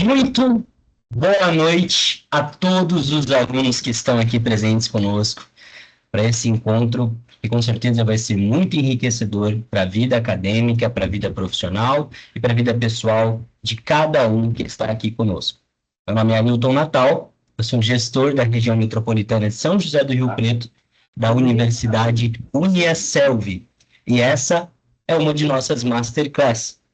Muito boa noite a todos os alunos que estão aqui presentes conosco para esse encontro, que com certeza vai ser muito enriquecedor para a vida acadêmica, para a vida profissional e para a vida pessoal de cada um que está aqui conosco. Meu nome é Hamilton Natal, eu sou gestor da região metropolitana de São José do Rio Preto, da Universidade Uniaselv, e essa é uma de nossas masterclass.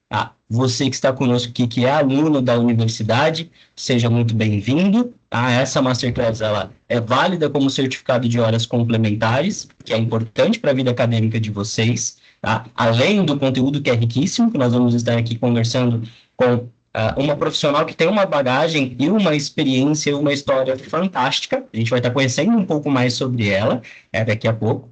Você que está conosco aqui, que é aluno da universidade, seja muito bem-vindo. Essa Masterclass ela é válida como certificado de horas complementares, que é importante para a vida acadêmica de vocês, tá? Além do conteúdo que é riquíssimo, que nós vamos estar aqui conversando com uma profissional que tem uma bagagem e uma experiência e uma história fantástica. A gente vai estar conhecendo um pouco mais sobre ela daqui a pouco.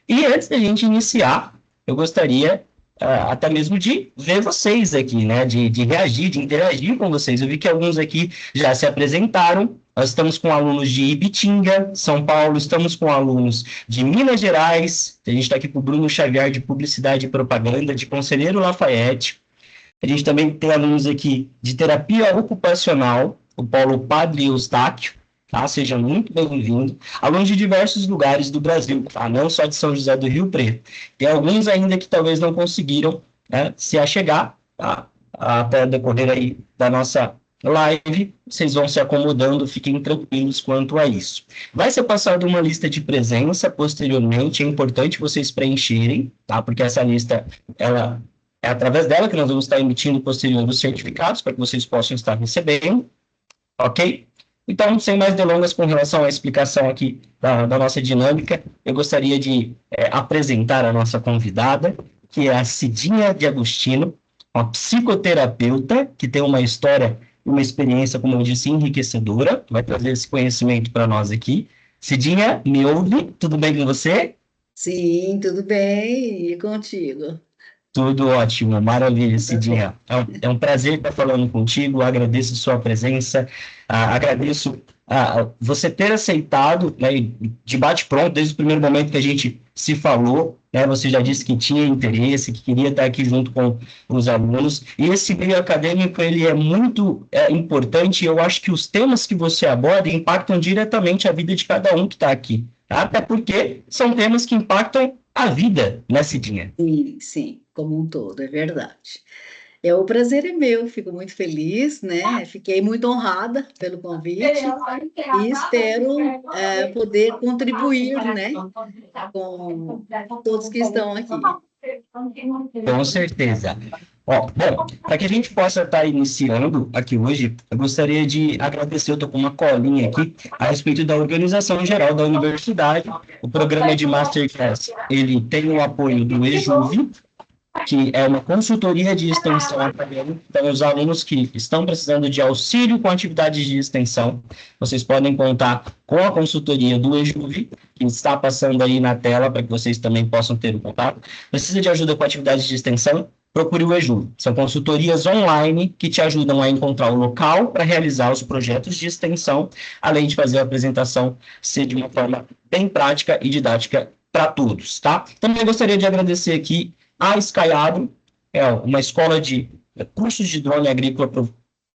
E antes da gente iniciar, eu gostaria até mesmo de ver vocês aqui, né? De reagir, de interagir com vocês. Eu vi que alguns aqui já se apresentaram. Nós estamos com alunos de Ibitinga, São Paulo, estamos com alunos de Minas Gerais. A gente está aqui com o Bruno Xavier, de Publicidade e Propaganda, de Conselheiro Lafayette. A gente também tem alunos aqui de Terapia Ocupacional, o Paulo Padre Eustáquio. Tá? Seja muito bem-vindo. Alunos de diversos lugares do Brasil, tá? Não só de São José do Rio Preto. Tem alguns ainda que talvez não conseguiram, né, se achegar, tá? Até o decorrer aí da nossa live, vocês vão se acomodando, fiquem tranquilos quanto a isso. Vai ser passada uma lista de presença posteriormente, é importante vocês preencherem, tá? Porque essa lista, ela é através dela que nós vamos estar emitindo posterior os certificados para que vocês possam estar recebendo, ok? Então, sem mais delongas com relação à explicação aqui da nossa dinâmica, eu gostaria de apresentar a nossa convidada, que é a Cidinha de Agostino, uma psicoterapeuta que tem uma história e uma experiência, como eu disse, enriquecedora, vai trazer esse conhecimento para nós aqui. Cidinha, me ouve? Tudo bem com você? Sim, tudo bem. E contigo? Tudo ótimo, maravilha, Cidinha. É um prazer estar falando contigo, agradeço sua presença, agradeço você ter aceitado, né, de bate-pronto, desde o primeiro momento que a gente se falou, né, você já disse que tinha interesse, que queria estar aqui junto com os alunos, e esse meio acadêmico, ele é muito importante, e eu acho que os temas que você aborda impactam diretamente a vida de cada um que está aqui, tá? Até porque são temas que impactam a vida, né, Cidinha? Sim, sim, como um todo, é verdade. O prazer é meu, fico muito feliz, né? Fiquei muito honrada pelo convite e espero poder contribuir, né, com todos que estão aqui. Com certeza. Ó, bom, para que a gente possa estar iniciando aqui hoje, eu gostaria de agradecer, eu estou com uma colinha aqui, a respeito da organização geral da universidade. O programa de Masterclass, ele tem o apoio do EJUV, que é uma consultoria de extensão acadêmica. Então, os alunos que estão precisando de auxílio com atividades de extensão, vocês podem contar com a consultoria do EJUV, que está passando aí na tela para que vocês também possam ter o contato. Precisa de ajuda com atividades de extensão? Procure o EJUV. São consultorias online que te ajudam a encontrar o local para realizar os projetos de extensão, além de fazer a apresentação ser de uma forma bem prática e didática para todos, tá? Também gostaria de agradecer aqui a Skyagro, é uma escola de cursos de drone agrícola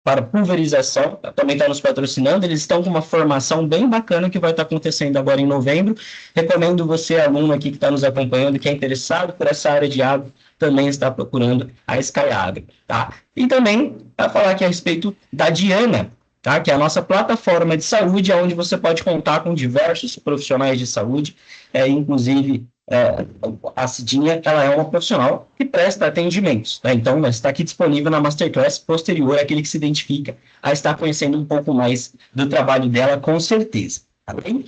para pulverização, também está nos patrocinando. Eles estão com uma formação bem bacana que vai estar acontecendo agora em novembro. Recomendo você, aluno aqui que está nos acompanhando, que é interessado por essa área de agro, também está procurando a Skyagro, tá? E também, para falar aqui a respeito da Diana, tá? Que é a nossa plataforma de saúde, onde você pode contar com diversos profissionais de saúde, inclusive a Cidinha, ela é uma profissional que presta atendimentos, né? Então, ela está aqui disponível na Masterclass posterior àquele que se identifica a estar conhecendo um pouco mais do trabalho dela, com certeza, tá bem?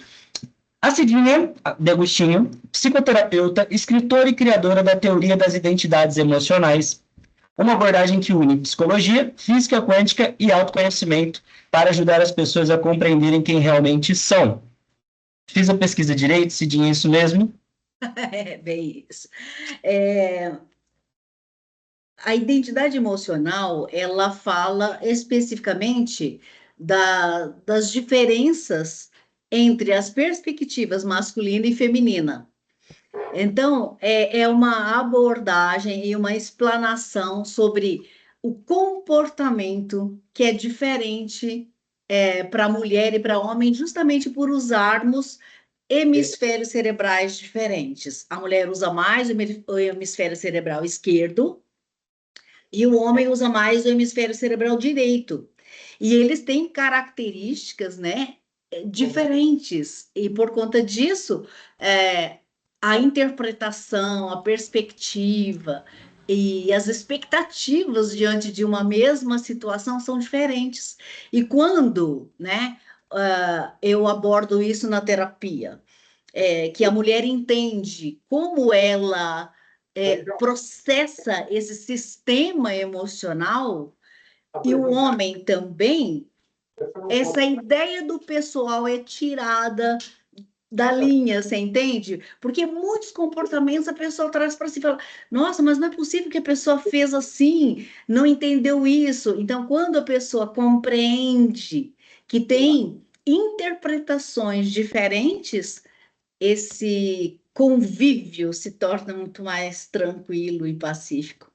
A Cidinha de Agostinho, psicoterapeuta, escritora e criadora da teoria das identidades emocionais, uma abordagem que une psicologia, física quântica e autoconhecimento para ajudar as pessoas a compreenderem quem realmente são. Fiz a pesquisa direito, Cidinha, é isso mesmo? É bem isso. É, a identidade emocional, ela fala especificamente das diferenças entre as perspectivas masculina e feminina. Então, é uma abordagem e uma explanação sobre o comportamento que é diferente para mulher e para homem, justamente por usarmos hemisférios cerebrais diferentes. A mulher usa mais o hemisfério cerebral esquerdo e o homem usa mais o hemisfério cerebral direito. E eles têm características, né, diferentes. E por conta disso, a interpretação, a perspectiva e as expectativas diante de uma mesma situação são diferentes. E quando, né, eu abordo isso na terapia, que a mulher entende como ela processa esse sistema emocional, e o homem também, essa ideia do pessoal é tirada da linha, você entende? Porque muitos comportamentos a pessoa traz para si e fala: nossa, mas não é possível que a pessoa fez assim, não entendeu isso. Então, quando a pessoa compreende que tem interpretações diferentes, esse convívio se torna muito mais tranquilo e pacífico.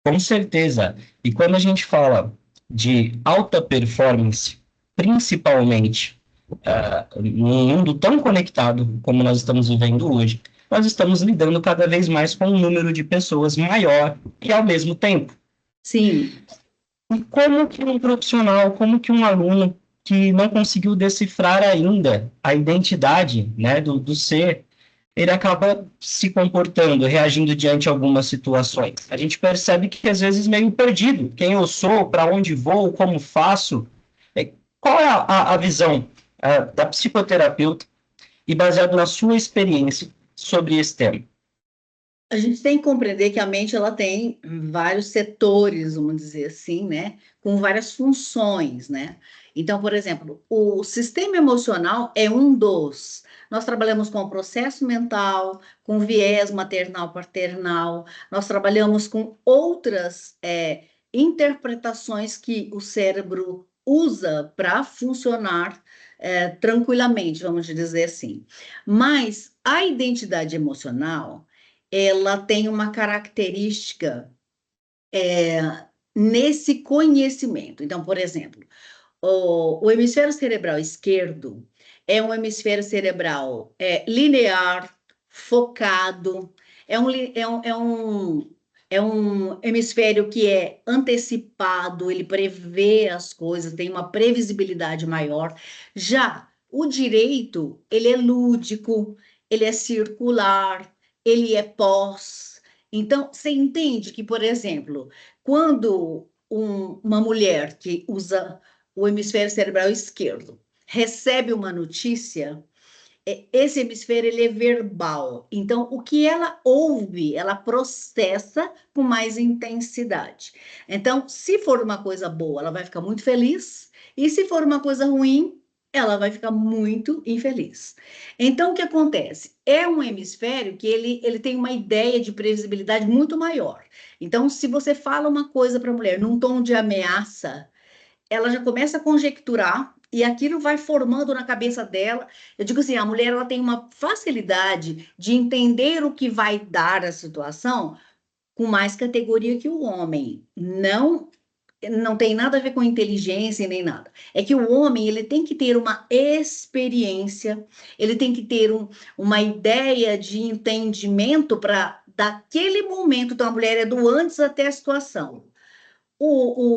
Com certeza. E quando a gente fala de alta performance, principalmente num mundo tão conectado como nós estamos vivendo hoje, nós estamos lidando cada vez mais com um número de pessoas maior e ao mesmo tempo. Sim. E como que um profissional, como que um aluno que não conseguiu decifrar ainda a identidade, né, do ser, ele acaba se comportando, reagindo diante de algumas situações. A gente percebe que às vezes meio perdido, quem eu sou, para onde vou, como faço. Qual é a visão da psicoterapeuta e baseado na sua experiência sobre esse tema? A gente tem que compreender que a mente ela tem vários setores, vamos dizer assim, né? Com várias funções, né? Então, por exemplo, o sistema emocional é um dos. Nós trabalhamos com o processo mental, com viés maternal-paternal, nós trabalhamos com outras interpretações que o cérebro usa para funcionar tranquilamente, vamos dizer assim. Mas a identidade emocional ela tem uma característica nesse conhecimento. Então, por exemplo, o hemisfério cerebral esquerdo é um hemisfério cerebral linear, focado, é um hemisfério que é antecipado, ele prevê as coisas, tem uma previsibilidade maior. Já o direito, ele é lúdico, ele é circular, ele é pós. Então, você entende que, por exemplo, quando uma mulher que usa o hemisfério cerebral esquerdo recebe uma notícia, esse hemisfério ele é verbal. Então, o que ela ouve, ela processa com mais intensidade. Então, se for uma coisa boa, ela vai ficar muito feliz, e se for uma coisa ruim, ela vai ficar muito infeliz. Então, o que acontece? É um hemisfério que ele tem uma ideia de previsibilidade muito maior. Então, se você fala uma coisa para a mulher num tom de ameaça, ela já começa a conjecturar e aquilo vai formando na cabeça dela. Eu digo assim, a mulher ela tem uma facilidade de entender o que vai dar a situação com mais categoria que o homem. Não tem nada a ver com inteligência nem nada. É que o homem ele tem que ter uma experiência, ele tem que ter uma ideia de entendimento para daquele momento. Então a mulher é do antes até a situação.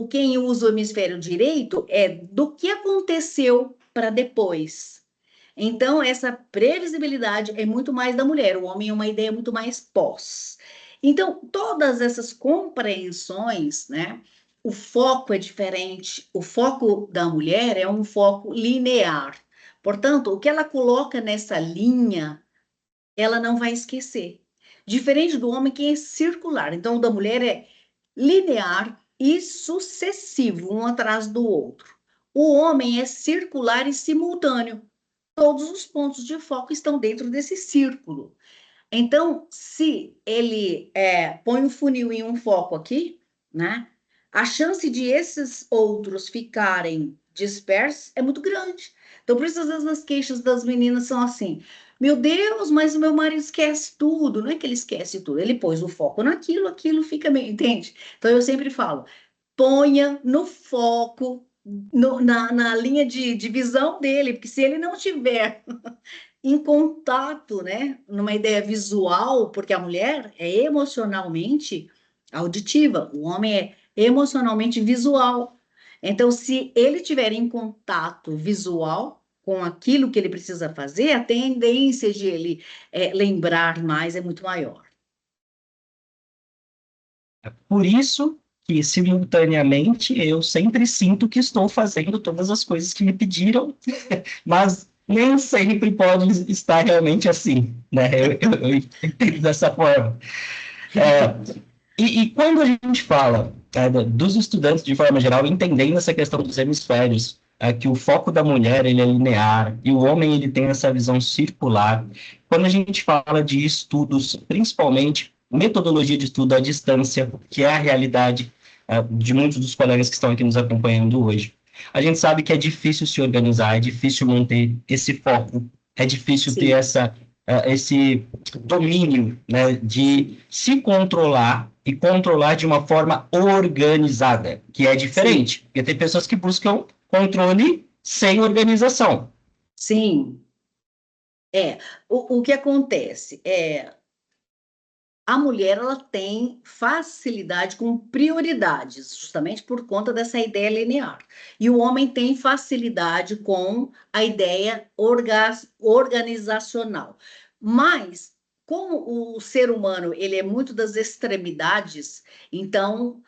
Quem usa o hemisfério direito é do que aconteceu para depois. Então, essa previsibilidade é muito mais da mulher, o homem é uma ideia muito mais pós. Então, todas essas compreensões, né? O foco é diferente. O foco da mulher é um foco linear. Portanto, o que ela coloca nessa linha, ela não vai esquecer. Diferente do homem que é circular. Então, o da mulher é linear e sucessivo, um atrás do outro. O homem é circular e simultâneo. Todos os pontos de foco estão dentro desse círculo. Então, se ele põe um funil em um foco aqui, né? A chance de esses outros ficarem dispersos é muito grande. Então, por isso, às vezes, as queixas das meninas são assim: Meu Deus, mas o meu marido esquece tudo. Não é que ele esquece tudo, ele pôs o foco naquilo, aquilo fica bem, entende? Então eu sempre falo, ponha no foco, na linha de visão dele, porque se ele não tiver em contato, né, numa ideia visual, porque a mulher é emocionalmente auditiva, o homem é emocionalmente visual. Então, se ele tiver em contato visual com aquilo que ele precisa fazer, a tendência de ele lembrar mais é muito maior. Por isso que, simultaneamente, eu sempre sinto que estou fazendo todas as coisas que me pediram, mas nem sempre pode estar realmente assim, né? Eu entendo dessa forma. É, e quando a gente fala dos estudantes de forma geral, entendendo essa questão dos hemisférios, que o foco da mulher ele é linear e o homem ele tem essa visão circular. Quando a gente fala de estudos, principalmente metodologia de estudo à distância, que é a realidade de muitos dos colegas que estão aqui nos acompanhando hoje, a gente sabe que é difícil se organizar, é difícil manter esse foco, é difícil ter Sim, esse domínio, né, de se controlar e controlar de uma forma organizada, que é sim, diferente, porque tem pessoas que buscam controle sem organização. sim. É, o que acontece a mulher ela tem facilidade com prioridades, justamente por conta dessa ideia linear. E o homem tem facilidade com a ideia organizacional. Mas, como o ser humano ele é muito das extremidades, então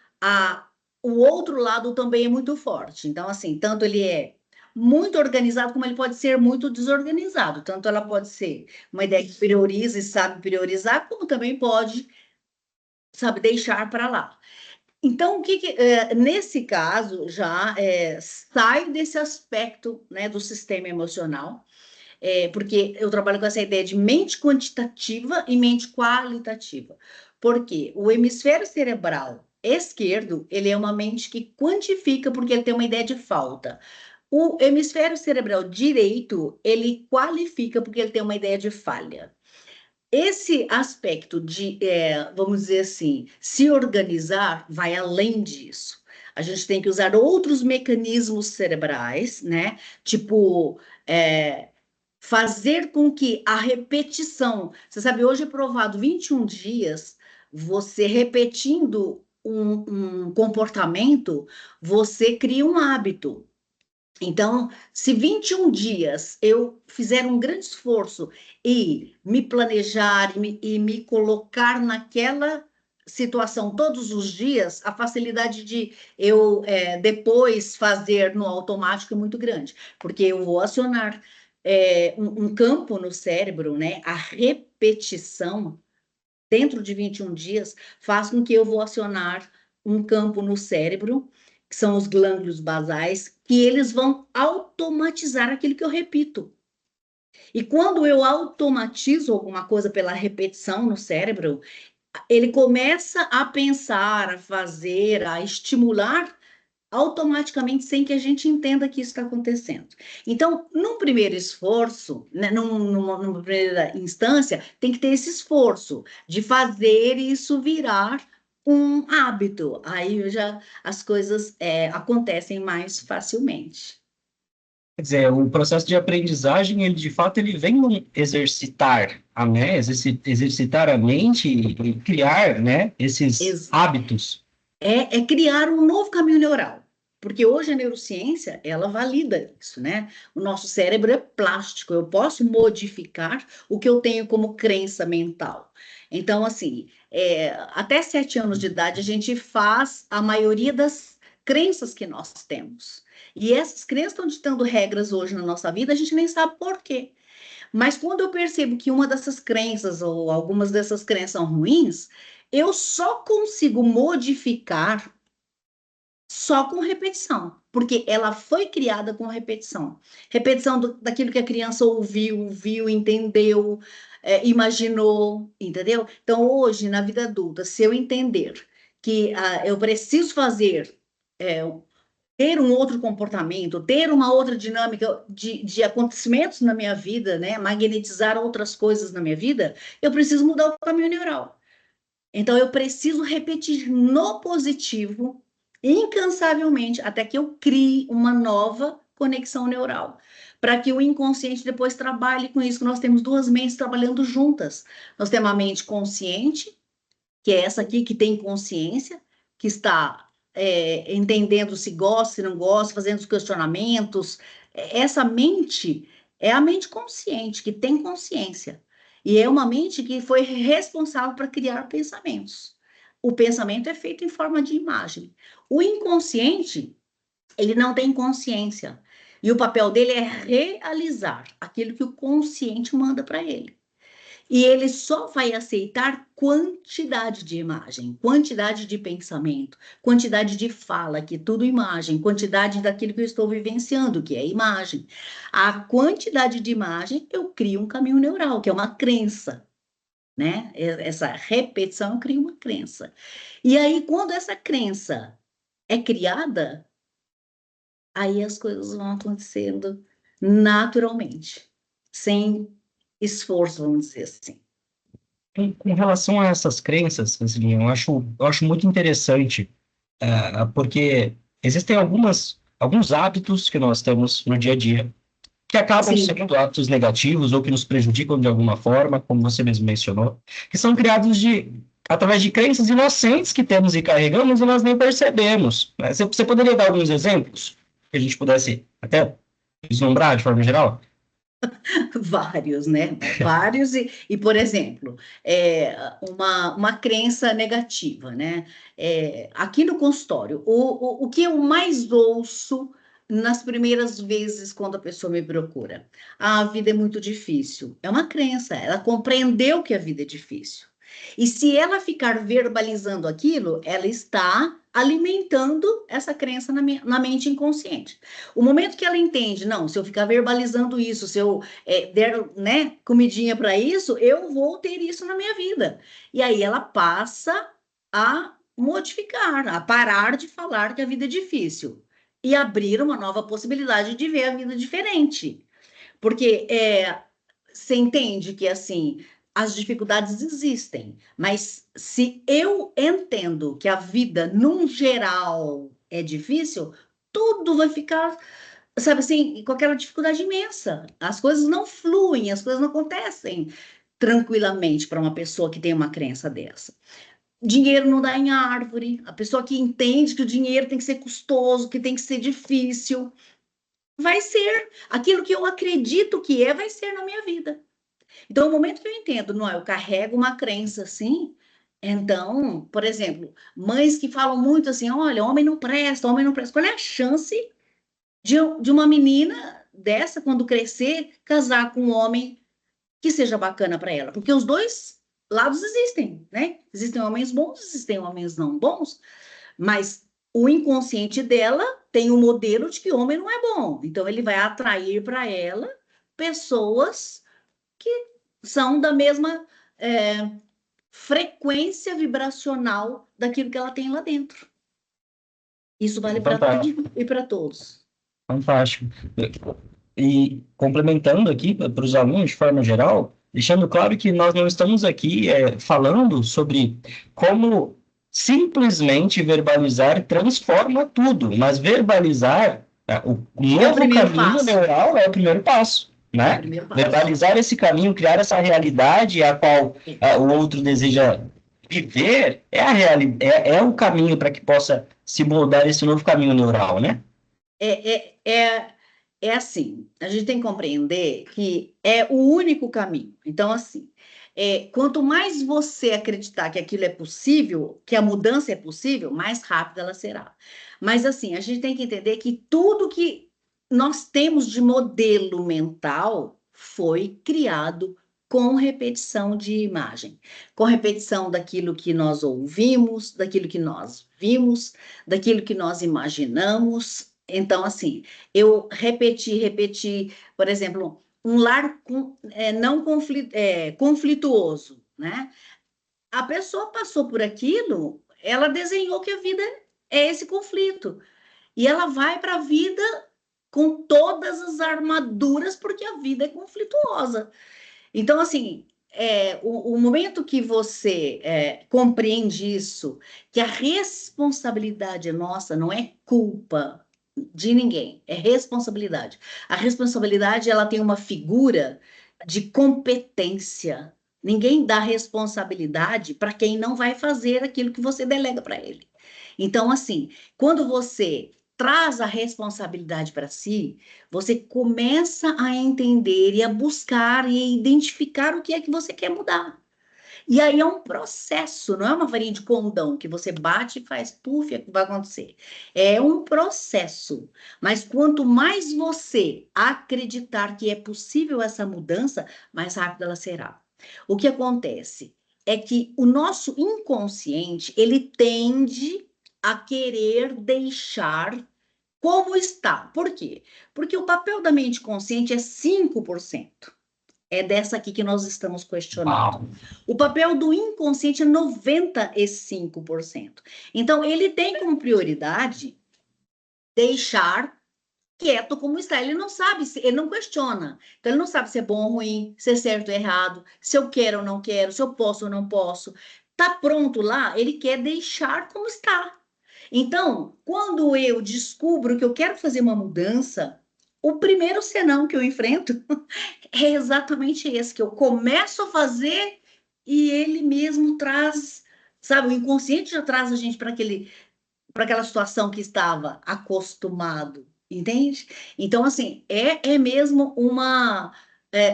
o outro lado também é muito forte. Então, assim, tanto ele é muito organizado, como ele pode ser muito desorganizado. Tanto ela pode ser uma ideia que prioriza e sabe priorizar, como também pode, sabe, deixar para lá. Então, nesse caso, já sai desse aspecto, né, do sistema emocional, porque eu trabalho com essa ideia de mente quantitativa e mente qualitativa. Porque o hemisfério cerebral esquerdo, ele é uma mente que quantifica porque ele tem uma ideia de falta. O hemisfério cerebral direito, ele qualifica porque ele tem uma ideia de falha. Esse aspecto de, vamos dizer assim, se organizar vai além disso. A gente tem que usar outros mecanismos cerebrais, né? Tipo, fazer com que a repetição. Você sabe, hoje é provado 21 dias, você repetindo um comportamento, você cria um hábito. Então, se 21 dias eu fizer um grande esforço e me planejar e me colocar naquela situação todos os dias, a facilidade de eu depois fazer no automático é muito grande, porque eu vou acionar um campo no cérebro, né? A repetição dentro de 21 dias faz com que eu vou acionar um campo no cérebro, que são os glândulos basais, que eles vão automatizar aquilo que eu repito. E quando eu automatizo alguma coisa pela repetição no cérebro, ele começa a pensar, a fazer, a estimular automaticamente sem que a gente entenda que isso está acontecendo. Então, num primeiro esforço, né, numa primeira instância, tem que ter esse esforço de fazer isso virar um hábito. Aí já as coisas acontecem mais facilmente. Quer dizer, o processo de aprendizagem, ele de fato, ele vem exercitar né, exercitar a mente e criar, né, esses Ex- hábitos. é criar um novo caminho neural. Porque hoje a neurociência, ela valida isso, né? O nosso cérebro é plástico, eu posso modificar o que eu tenho como crença mental. Então, assim, até 7 anos de idade, a gente faz a maioria das crenças que nós temos. E essas crenças estão ditando regras hoje na nossa vida, a gente nem sabe por quê. Mas quando eu percebo que uma dessas crenças ou algumas dessas crenças são ruins, eu só consigo modificar só com repetição, porque ela foi criada com repetição. Repetição daquilo que a criança ouviu, viu, entendeu, imaginou, entendeu? Então, hoje, na vida adulta, se eu entender que eu preciso fazer ter um outro comportamento, ter uma outra dinâmica de acontecimentos na minha vida, né? Magnetizar outras coisas na minha vida, eu preciso mudar o caminho neural. Então, eu preciso repetir no positivo, incansavelmente, até que eu crie uma nova conexão neural, para que o inconsciente depois trabalhe com isso, que nós temos duas mentes trabalhando juntas. Nós temos a mente consciente, que é essa aqui que tem consciência, que está entendendo se gosta, se não gosta, fazendo os questionamentos. Essa mente é a mente consciente, que tem consciência. E é uma mente que foi responsável para criar pensamentos. O pensamento é feito em forma de imagem. O inconsciente, ele não tem consciência. E o papel dele é realizar aquilo que o consciente manda para ele. E ele só vai aceitar quantidade de imagem, quantidade de pensamento, quantidade de fala, que é tudo imagem, quantidade daquilo que eu estou vivenciando, que é imagem. A quantidade de imagem, eu crio um caminho neural, que é uma crença, né? Essa repetição, eu crio uma crença. E aí, quando essa crença é criada, aí as coisas vão acontecendo naturalmente, sem esforço, vamos dizer assim. Com relação a essas crenças, assim, eu acho muito interessante, porque existem alguns hábitos que nós temos no dia a dia que acabam Sim. sendo hábitos negativos ou que nos prejudicam de alguma forma, como você mesmo mencionou, que são criados através de crenças inocentes que temos e carregamos e nós nem percebemos, né? Você poderia dar alguns exemplos que a gente pudesse até vislumbrar de forma geral? Vários, né? Vários, por exemplo, uma crença negativa, né? Aqui no consultório, o que eu mais ouço nas primeiras vezes quando a pessoa me procura? A vida é muito difícil. É uma crença, ela compreendeu que a vida é difícil. E se ela ficar verbalizando aquilo, ela está alimentando essa crença na mente inconsciente. O momento que ela entende, não, se eu ficar verbalizando isso, se eu der, né, comidinha para isso, eu vou ter isso na minha vida. E aí ela passa a modificar, a parar de falar que a vida é difícil e abrir uma nova possibilidade de ver a vida diferente. Porque você entende que assim as dificuldades existem, mas se eu entendo que a vida, num geral, é difícil, tudo vai ficar, sabe assim, com aquela dificuldade imensa. As coisas não fluem, as coisas não acontecem tranquilamente para uma pessoa que tem uma crença dessa. Dinheiro não dá em árvore. A pessoa que entende que o dinheiro tem que ser custoso, que tem que ser difícil, vai ser. Aquilo que eu acredito que é, vai ser na minha vida. Então, no momento que eu entendo, não, eu carrego uma crença assim, então, por exemplo, mães que falam muito assim, olha, homem não presta, homem não presta. Qual é a chance de uma menina dessa, quando crescer, casar com um homem que seja bacana para ela? Porque os dois lados existem, né? Existem homens bons, existem homens não bons, mas o inconsciente dela tem um modelo de que homem não é bom. Então, ele vai atrair para ela pessoas que são da mesma frequência vibracional daquilo que ela tem lá dentro. Isso vale para Fantástico, tudo e para todos. fantástico. E complementando aqui para os alunos de forma geral, deixando claro que nós não estamos aqui falando sobre como simplesmente verbalizar transforma tudo, mas verbalizar o É o novo primeiro caminho passo. neural é o primeiro passo, É o né? primeiro passo. Verbalizar esse caminho, criar essa realidade a qual o outro deseja viver, é o caminho para que possa se moldar esse novo caminho neural, né? É, é, é, é assim, a gente tem que compreender que é o único caminho. Então, assim, quanto mais você acreditar que aquilo é possível, que a mudança é possível, mais rápida ela será. Mas, assim, a gente tem que entender que tudo que nós temos de modelo mental foi criado com repetição de imagem, com repetição daquilo que nós ouvimos, daquilo que nós vimos, daquilo que nós imaginamos. Então, assim, eu repeti, por exemplo, um lar não conflituoso, né? A pessoa passou por aquilo, ela desenhou que a vida é esse conflito. e ela vai para a vida com todas as armaduras, porque a vida é conflituosa. Então, assim, o momento que você compreende isso, que a responsabilidade é nossa, não é culpa de ninguém, é responsabilidade. A responsabilidade, ela tem uma figura de competência. Ninguém dá responsabilidade para quem não vai fazer aquilo que você delega para ele. Então, assim, quando você traz a responsabilidade para si, você começa a entender e a buscar e a identificar o que é que você quer mudar. E aí é um processo, não é uma varinha de condão que você bate e faz, puf, é o que vai acontecer. É um processo. Mas quanto mais você acreditar que é possível essa mudança, mais rápido ela será. O que acontece é que o nosso inconsciente, ele tende a querer deixar como está. Por quê? Porque o papel da mente consciente é 5%. É dessa aqui que nós estamos questionando. Uau. O papel do inconsciente é 95%. Então, ele tem como prioridade deixar quieto como está. Ele não sabe, ele não questiona. Então, ele não sabe se é bom ou ruim, se é certo ou errado, se eu quero ou não quero, se eu posso ou não posso. Tá pronto lá, ele quer deixar como está. Então, quando eu descubro que eu quero fazer uma mudança, o primeiro senão que eu enfrento é exatamente esse, que eu começo a fazer e ele mesmo traz, sabe, o inconsciente já traz a gente para aquela situação que estava acostumado, entende? Então, assim, é mesmo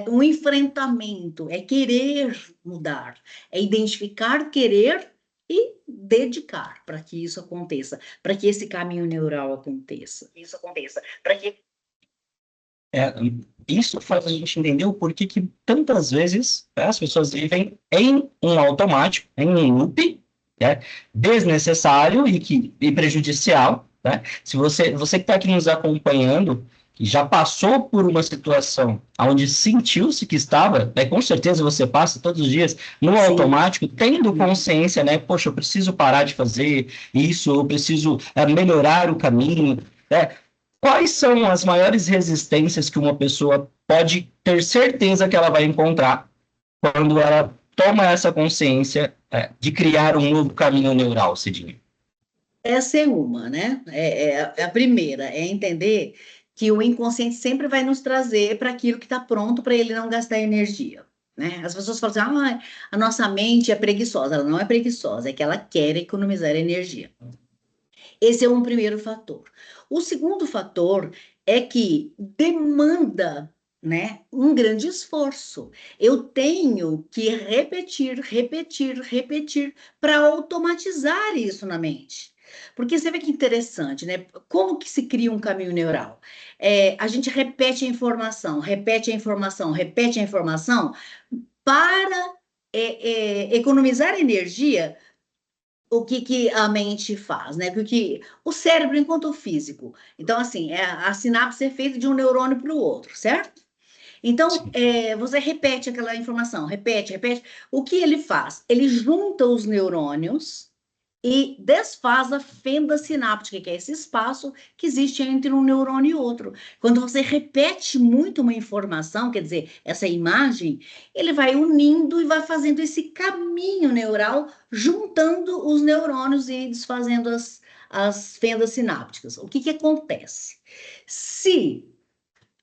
um enfrentamento, é querer mudar, é identificar, querer e dedicar para que isso aconteça, para que esse caminho neural aconteça. Isso aconteça, para que É, isso faz a gente entender o porquê que tantas vezes, né, as pessoas vivem em um automático, em um loop, né, desnecessário e prejudicial. Né? Se você que está aqui nos acompanhando, que já passou por uma situação onde sentiu-se que estava, né, com certeza você passa todos os dias no sim, automático, tendo consciência, né? Poxa, eu preciso parar de fazer isso, eu preciso melhorar o caminho. Né? Quais são as maiores resistências que uma pessoa pode ter certeza que ela vai encontrar quando ela toma essa consciência de criar um novo caminho neural, Cidinha? essa é uma, né? É a primeira, é entender que o inconsciente sempre vai nos trazer para aquilo que está pronto para ele não gastar energia. Né? As pessoas falam assim, a nossa mente é preguiçosa. Ela não é preguiçosa, é que ela quer economizar energia. Esse é um primeiro fator. O segundo fator é que demanda, né, um grande esforço. Eu tenho que repetir, repetir, repetir para automatizar isso na mente. Porque você vê que interessante, né? Como que se cria um caminho neural? A gente repete a informação, repete a informação, repete a informação para economizar energia. O que, que a mente faz, né? Porque o cérebro, enquanto físico, então, assim, a sinapse é feita de um neurônio para o outro, certo? Então, Sim. você repete aquela informação, repete, repete. O que ele faz? Ele junta os neurônios e desfaz a fenda sináptica, que é esse espaço que existe entre um neurônio e outro. Quando você repete muito uma informação, quer dizer, essa imagem, ele vai unindo e vai fazendo esse caminho neural, juntando os neurônios e desfazendo as fendas sinápticas. O que, que acontece? Se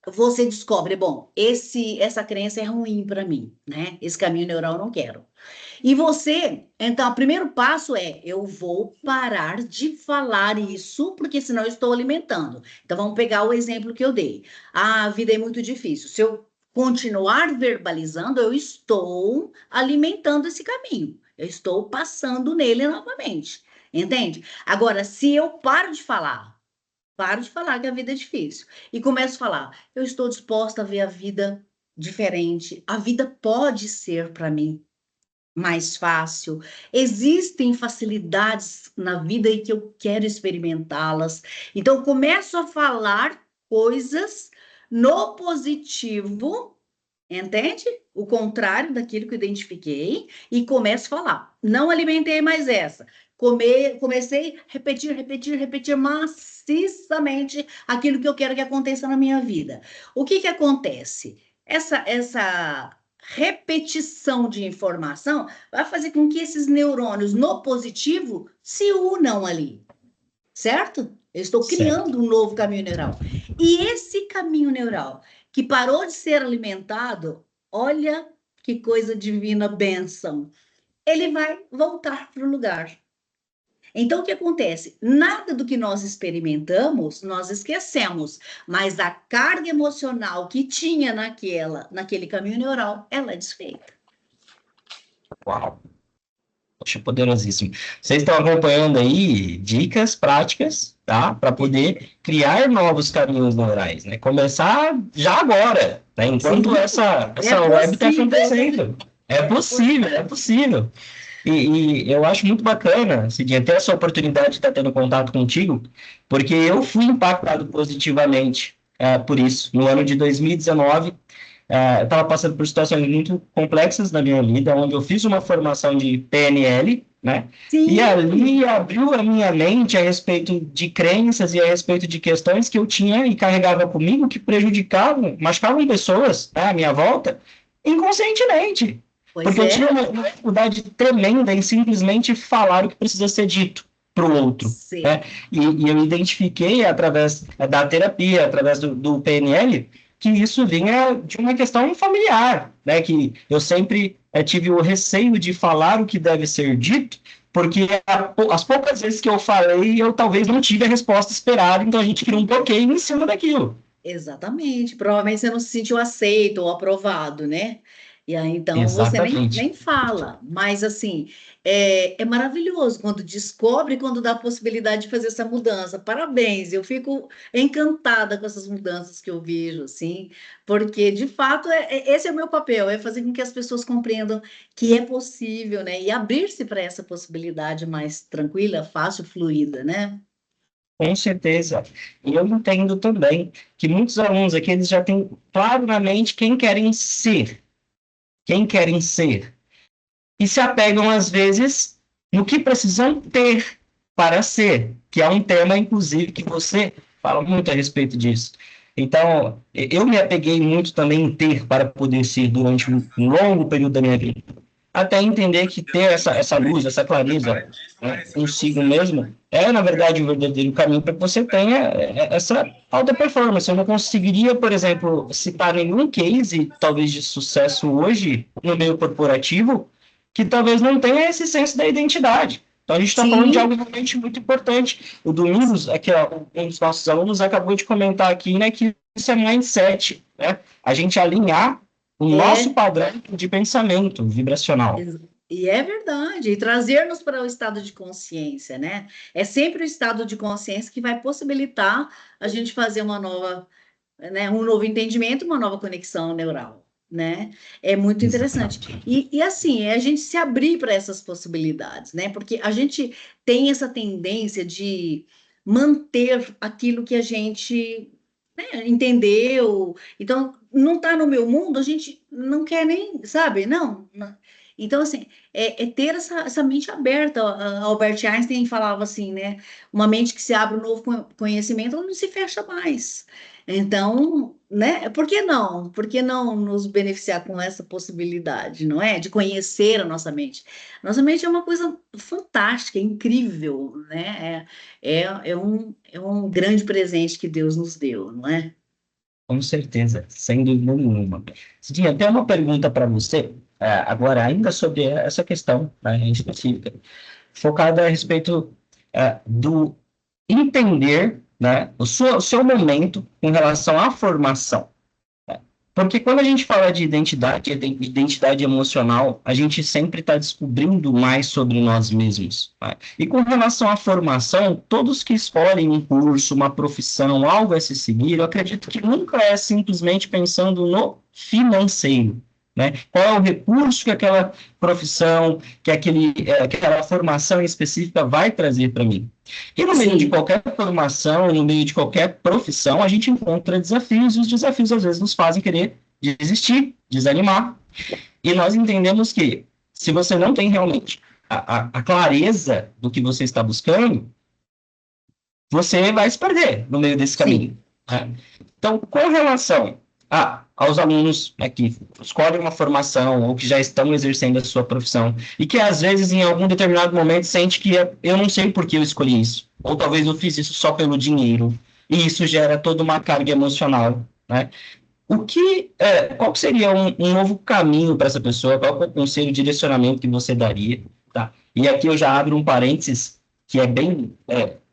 você descobre, bom, essa crença é ruim para mim, né? Esse caminho neural eu não quero. E você, então, o primeiro passo é: eu vou parar de falar isso, porque senão eu estou alimentando. Então, vamos pegar o exemplo que eu dei. Ah, a vida é muito difícil. Se eu continuar verbalizando, eu estou alimentando esse caminho. Eu estou passando nele novamente. Entende? Agora, se eu paro de falar que a vida é difícil e começo a falar, eu estou disposta a ver a vida diferente. A vida pode ser para mim mais fácil. Existem facilidades na vida e que eu quero experimentá-las. Então, eu começo a falar coisas no positivo, entende? O contrário daquilo que eu identifiquei, e começo a falar. Não alimentei mais essa. comecei a repetir maciçamente aquilo que eu quero que aconteça na minha vida. O que acontece? Essa repetição de informação vai fazer com que esses neurônios no positivo se unam ali, certo? Eu estou Certo. criando um novo caminho neural. E esse caminho neural que parou de ser alimentado, olha que coisa divina, bênção, ele vai voltar para o lugar. Então, o que acontece? Nada do que nós experimentamos, nós esquecemos, mas a carga emocional que tinha naquele caminho neural, ela é desfeita. Uau. Poxa, poderosíssimo. Vocês estão acompanhando aí dicas práticas, tá? Para poder criar novos caminhos neurais, né? Começar já agora, né? Enquanto Sim, essa web está acontecendo. É possível, é possível. E eu acho muito bacana, Cidinha, ter essa oportunidade de estar tendo contato contigo, porque eu fui impactado positivamente por isso. No ano de 2019, eu estava passando por situações muito complexas na minha vida, onde eu fiz uma formação de PNL, né? E sim, ali abriu a minha mente a respeito de crenças e a respeito de questões que eu tinha e carregava comigo que prejudicavam, machucavam pessoas, tá, à minha volta, inconscientemente. pois Porque eu tinha é. uma dificuldade tremenda em simplesmente falar o que precisa ser dito para o outro, né? Sim. E eu identifiquei através da terapia, através do PNL, que isso vinha de uma questão familiar, né? Que eu sempre tive o receio de falar o que deve ser dito, porque as poucas vezes que eu falei, eu talvez não tive a resposta esperada, então a gente cria um bloqueio em cima daquilo. Exatamente. Provavelmente você não se sentiu aceito ou aprovado, né? E aí, então, você nem Exatamente. fala. Mas, assim, é maravilhoso quando descobre, quando dá a possibilidade de fazer essa mudança. Parabéns, eu fico encantada com essas mudanças que eu vejo, assim, porque, de fato, esse é o meu papel, é fazer com que as pessoas compreendam que é possível, né? E abrir-se para essa possibilidade mais tranquila, fácil, fluida, né? Com certeza. E eu entendo também que muitos alunos aqui eles já têm claro na mente quem querem ser, e se apegam às vezes no que precisam ter para ser, que é um tema, inclusive, que você fala muito a respeito disso. Então, eu me apeguei muito também em ter para poder ser durante um longo período da minha vida até entender que ter essa luz, essa clareza, né, consigo mesmo, na verdade, o verdadeiro caminho para que você tenha essa alta performance. Eu não conseguiria, por exemplo, citar nenhum case, talvez, de sucesso hoje no meio corporativo, que talvez não tenha esse senso da identidade. Então, a gente está falando de Sim, algo realmente muito importante. O Domingos, aqui, ó, um dos nossos alunos, acabou de comentar aqui, né, que isso é mindset, né? A gente alinhar o nosso é. padrão de pensamento vibracional. E é verdade, e trazer-nos para o estado de consciência, né? É sempre o estado de consciência que vai possibilitar a gente fazer uma nova, né, um novo entendimento, uma nova conexão neural, né? É muito interessante. Exato. E assim, é a gente se abrir para essas possibilidades, né? Porque a gente tem essa tendência de manter aquilo que a gente, né, entendeu. Então, não está no meu mundo, a gente não quer nem, sabe? Não. Então, assim, é ter essa mente aberta. Albert Einstein falava assim, né? Uma mente que se abre um novo conhecimento, ela não se fecha mais. Então, né? Por que não? Por que não nos beneficiar com essa possibilidade, não é? De conhecer a nossa mente. Nossa mente é uma coisa fantástica, incrível, né? É um grande presente que Deus nos deu, não é? Com certeza, sem dúvida nenhuma. Cidinha, até uma pergunta para você, agora ainda sobre essa questão, né, em específica, focada a respeito do entender, né, o seu momento com relação à formação. Porque quando a gente fala de identidade emocional, a gente sempre está descobrindo mais sobre nós mesmos, né? E com relação à formação, todos que escolhem um curso, uma profissão, algo a se seguir, eu acredito que nunca é simplesmente pensando no financeiro, né? Qual é o recurso que aquela profissão, aquela formação específica vai trazer para mim? E no meio de Sim, qualquer formação, no meio de qualquer profissão, a gente encontra desafios, e os desafios às vezes nos fazem querer desistir, desanimar. E nós entendemos que se você não tem realmente a clareza do que você está buscando, você vai se perder no meio desse caminho. Né? Então, com relação aos alunos, né, que escolhem uma formação ou que já estão exercendo a sua profissão e que, às vezes, em algum determinado momento, sente que eu não sei por que eu escolhi isso, ou talvez eu fiz isso só pelo dinheiro, e isso gera toda uma carga emocional, né? Qual seria um novo caminho para essa pessoa? Qual é o conselho, direcionamento que você daria? Tá? E aqui eu já abro um parênteses que é bem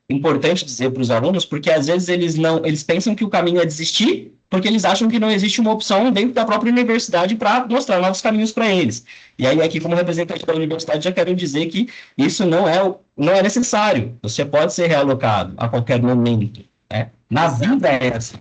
importante dizer para os alunos, porque às vezes eles pensam que o caminho é desistir, porque eles acham que não existe uma opção dentro da própria universidade para mostrar novos caminhos para eles. E aí aqui, como representante da universidade, já quero dizer que isso não é necessário. Você pode ser realocado a qualquer momento. Né? Na vida é assim.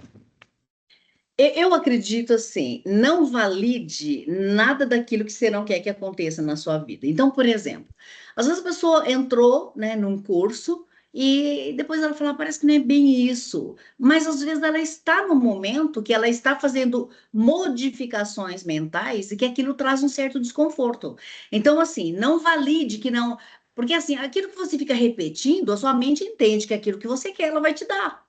Eu acredito assim, não valide nada daquilo que você não quer que aconteça na sua vida. Então, por exemplo, às vezes a pessoa entrou, né, num curso e depois ela fala, parece que não é bem isso. Mas às vezes ela está no momento que ela está fazendo modificações mentais e que aquilo traz um certo desconforto. Então, assim, não valide que não. Porque assim, aquilo que você fica repetindo, a sua mente entende que aquilo que você quer, ela vai te dar.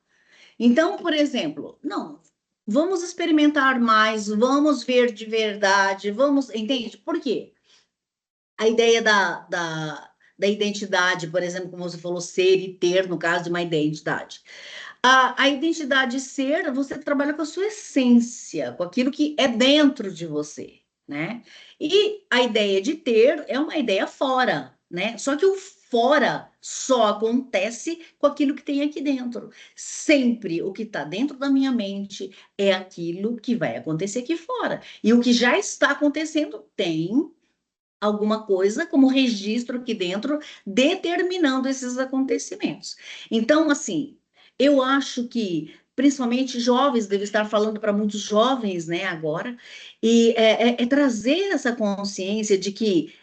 Então, por exemplo, não, vamos experimentar mais, vamos ver de verdade, vamos, entende? Por quê? A ideia da identidade, por exemplo, como você falou, ser e ter, no caso de uma identidade. A identidade ser, você trabalha com a sua essência, com aquilo que é dentro de você, né? E a ideia de ter é uma ideia fora, né? Só que o fora só acontece com aquilo que tem aqui dentro. Sempre o que está dentro da minha mente é aquilo que vai acontecer aqui fora. E o que já está acontecendo tem alguma coisa como registro aqui dentro determinando esses acontecimentos. Então, assim, eu acho que principalmente jovens, devo estar falando para muitos jovens, né, agora, e é trazer essa consciência de que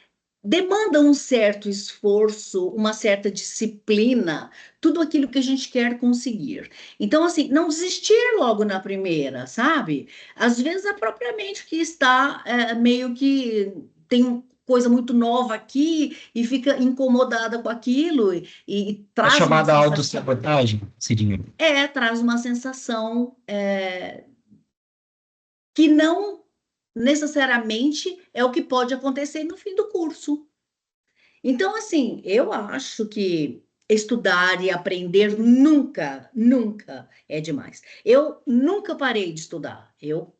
demanda um certo esforço, uma certa disciplina, tudo aquilo que a gente quer conseguir. Então, assim, não desistir logo na primeira, sabe? Às vezes a própria mente que está meio que tem coisa muito nova aqui e fica incomodada com aquilo e A traz uma chamada sensação. autossabotagem, Cidinho. Traz uma sensação que não necessariamente é o que pode acontecer no fim do curso. Então, assim, eu acho que estudar e aprender nunca, nunca é demais. Eu nunca parei de estudar. Eu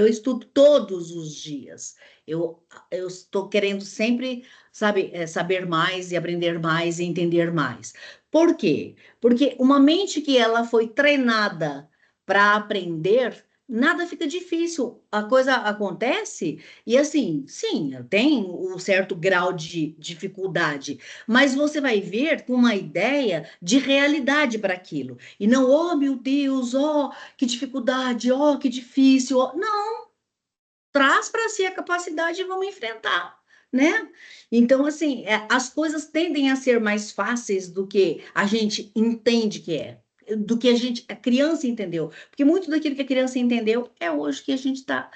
estudo todos os dias. Eu estou querendo sempre, sabe, saber mais e aprender mais e entender mais. Por quê? Porque uma mente que ela foi treinada para aprender, nada fica difícil. A coisa acontece e assim, sim, tem um certo grau de dificuldade, mas você vai ver com uma ideia de realidade para aquilo. E não, oh meu Deus, oh, que dificuldade, oh, que difícil. Oh. Não, traz para si a capacidade e vamos enfrentar, né? Então, assim, as coisas tendem a ser mais fáceis do que a gente entende que é, do que a criança entendeu. Porque muito daquilo que a criança entendeu é hoje que a gente está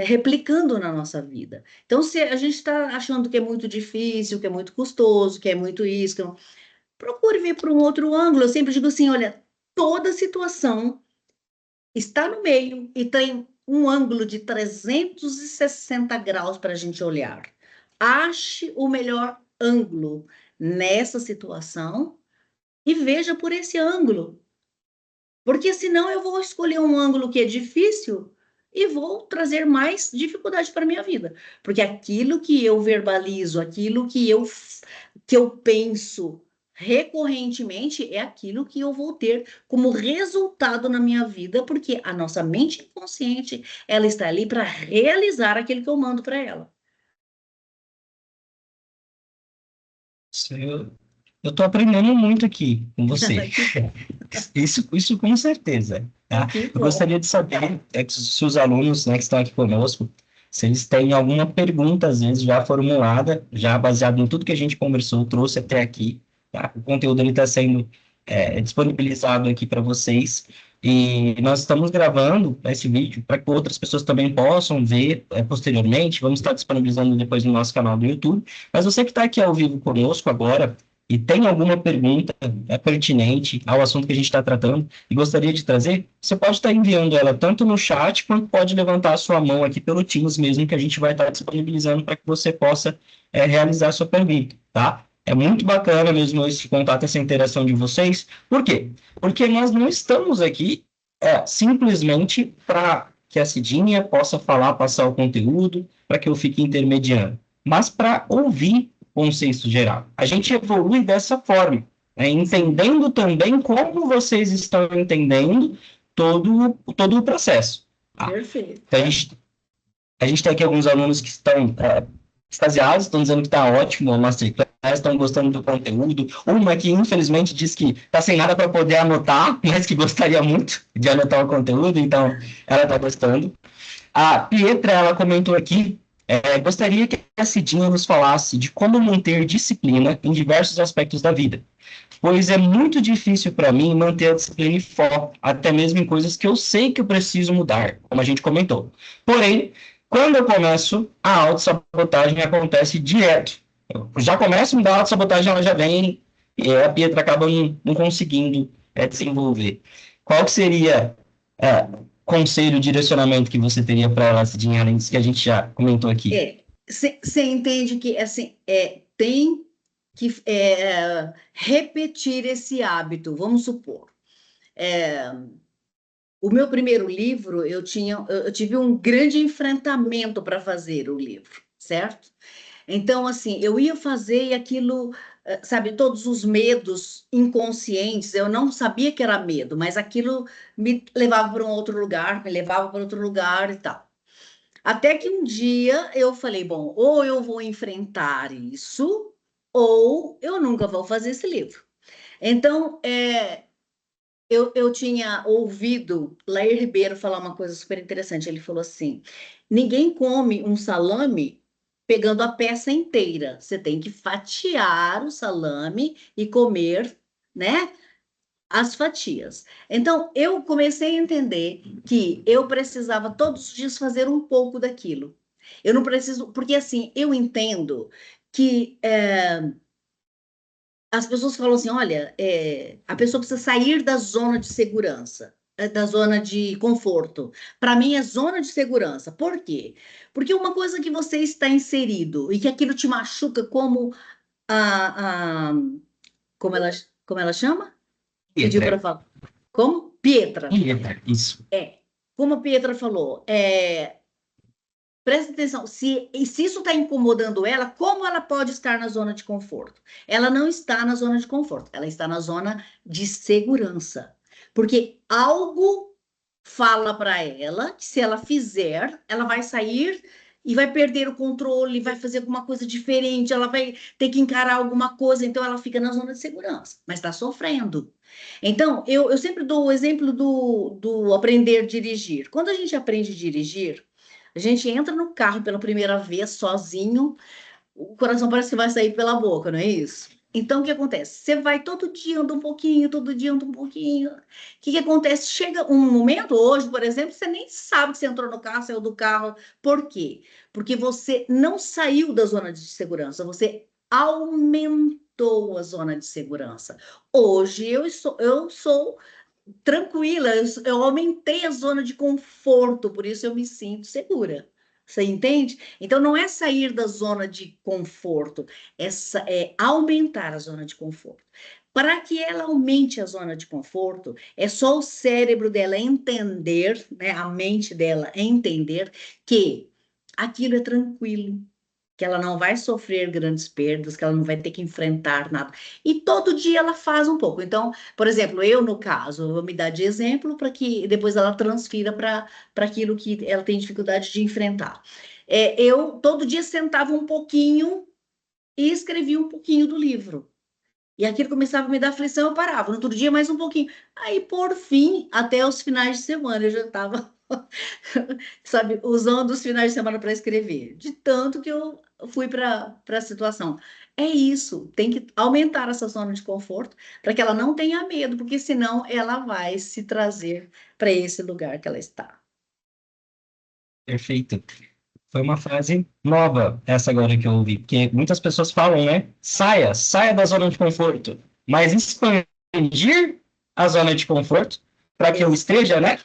replicando na nossa vida. Então, se a gente está achando que é muito difícil, que é muito custoso, que é muito isso, que procure ver por um outro ângulo. Eu sempre digo assim, olha, toda situação está no meio e tem um ângulo de 360 graus para a gente olhar. Ache o melhor ângulo nessa situação e veja por esse ângulo. Porque senão eu vou escolher um ângulo que é difícil e vou trazer mais dificuldade para a minha vida. Porque aquilo que eu verbalizo, aquilo que eu penso recorrentemente é aquilo que eu vou ter como resultado na minha vida, porque a nossa mente inconsciente, ela está ali para realizar aquilo que eu mando para ela. Eu estou aprendendo muito aqui com você. Isso com certeza. Tá? Que Eu bom. gostaria de saber se os alunos, né, que estão aqui conosco, se eles têm alguma pergunta, às vezes, já formulada, já baseado em tudo que a gente conversou, trouxe até aqui. Tá? O conteúdo está sendo disponibilizado aqui para vocês. E nós estamos gravando esse vídeo para que outras pessoas também possam ver posteriormente. Vamos estar disponibilizando depois no nosso canal do YouTube. Mas você que está aqui ao vivo conosco agora e tem alguma pergunta pertinente ao assunto que a gente está tratando e gostaria de trazer, você pode estar enviando ela tanto no chat quanto pode levantar a sua mão aqui pelo Teams mesmo, que a gente vai estar disponibilizando para que você possa realizar a sua pergunta, tá? É muito bacana mesmo esse contato, essa interação de vocês. Por quê? Porque nós não estamos aqui simplesmente para que a Cidinha possa falar, passar o conteúdo, para que eu fique intermediando, mas para ouvir o conceito geral. A gente evolui dessa forma, né, entendendo também como vocês estão entendendo todo o processo. Tá? Perfeito. Então, a gente tem aqui alguns alunos que estão extasiados, estão dizendo que está ótimo a Masterclass, estão gostando do conteúdo. Uma que, infelizmente, diz que está sem nada para poder anotar, mas que gostaria muito de anotar o conteúdo, então ela está gostando. A Pietra, ela comentou aqui, gostaria que a Cidinha nos falasse de como manter disciplina em diversos aspectos da vida, pois é muito difícil para mim manter a disciplina e foco, até mesmo em coisas que eu sei que eu preciso mudar, como a gente comentou. Porém, quando eu começo, a autossabotagem acontece direto. Eu já começo a mudar a autossabotagem, ela já vem, e a Pietra acaba não conseguindo desenvolver. Qual que seria conselho, direcionamento que você teria para ela, Cidinha, além disso que a gente já comentou aqui? Você entende que assim, tem que repetir esse hábito, vamos supor. O meu primeiro livro, eu tive um grande enfrentamento para fazer o livro, certo? Então, assim, eu ia fazer e aquilo, sabe, todos os medos inconscientes, eu não sabia que era medo, mas aquilo me levava para um outro lugar, me levava para outro lugar e tal. Até que um dia eu falei, bom, ou eu vou enfrentar isso, ou eu nunca vou fazer esse livro. Então, eu tinha ouvido Lair Ribeiro falar uma coisa super interessante. Ele falou assim: ninguém come um salame pegando a peça inteira. Você tem que fatiar o salame e comer, né, as fatias. Então, eu comecei a entender que eu precisava todos os dias fazer um pouco daquilo. Eu não preciso, porque assim, eu entendo que as pessoas falam assim: olha, a pessoa precisa sair da zona de segurança, da zona de conforto. Para mim, é zona de segurança. Por quê? Porque uma coisa que você está inserido e que aquilo te machuca, como a, a como ela, como ela chama? Pediu para Pietra, falar. Como? Pietra. Pietra, isso. Como a Pietra falou, presta atenção, se isso está incomodando ela, como ela pode estar na zona de conforto? Ela não está na zona de conforto, ela está na zona de segurança. Porque algo fala para ela que se ela fizer, ela vai sair e vai perder o controle, vai fazer alguma coisa diferente, ela vai ter que encarar alguma coisa, então ela fica na zona de segurança, mas está sofrendo. Então, eu sempre dou o exemplo do aprender a dirigir. Quando a gente aprende a dirigir, a gente entra no carro pela primeira vez sozinho, o coração parece que vai sair pela boca, não é isso? Então, o que acontece? Você vai todo dia, anda um pouquinho, todo dia, anda um pouquinho. O que acontece? Chega um momento, hoje, por exemplo, você nem sabe que você entrou no carro, saiu do carro. Por quê? Porque você não saiu da zona de segurança, você aumentou a zona de segurança. Hoje, eu sou tranquila, eu aumentei a zona de conforto, por isso eu me sinto segura. Você entende? Então, não é sair da zona de conforto, é aumentar a zona de conforto. Para que ela aumente a zona de conforto, é só o cérebro dela entender, né, a mente dela entender que aquilo é tranquilo, que ela não vai sofrer grandes perdas, que ela não vai ter que enfrentar nada. E todo dia ela faz um pouco. Então, por exemplo, eu, no caso, vou me dar de exemplo para que depois ela transfira para aquilo que ela tem dificuldade de enfrentar. Eu todo dia sentava um pouquinho e escrevia um pouquinho do livro. E aquilo começava a me dar aflição, eu parava. No outro dia, mais um pouquinho. Aí, por fim, até os finais de semana, eu já estava, sabe, usando os finais de semana para escrever. De tanto que eu fui para a situação. é isso, tem que aumentar essa zona de conforto para que ela não tenha medo, porque senão ela vai se trazer para esse lugar que ela está. Perfeito. Foi uma frase nova, essa agora que eu ouvi, porque muitas pessoas falam, né? Saia da zona de conforto, mas expandir a zona de conforto para que eu Ex- esteja, né?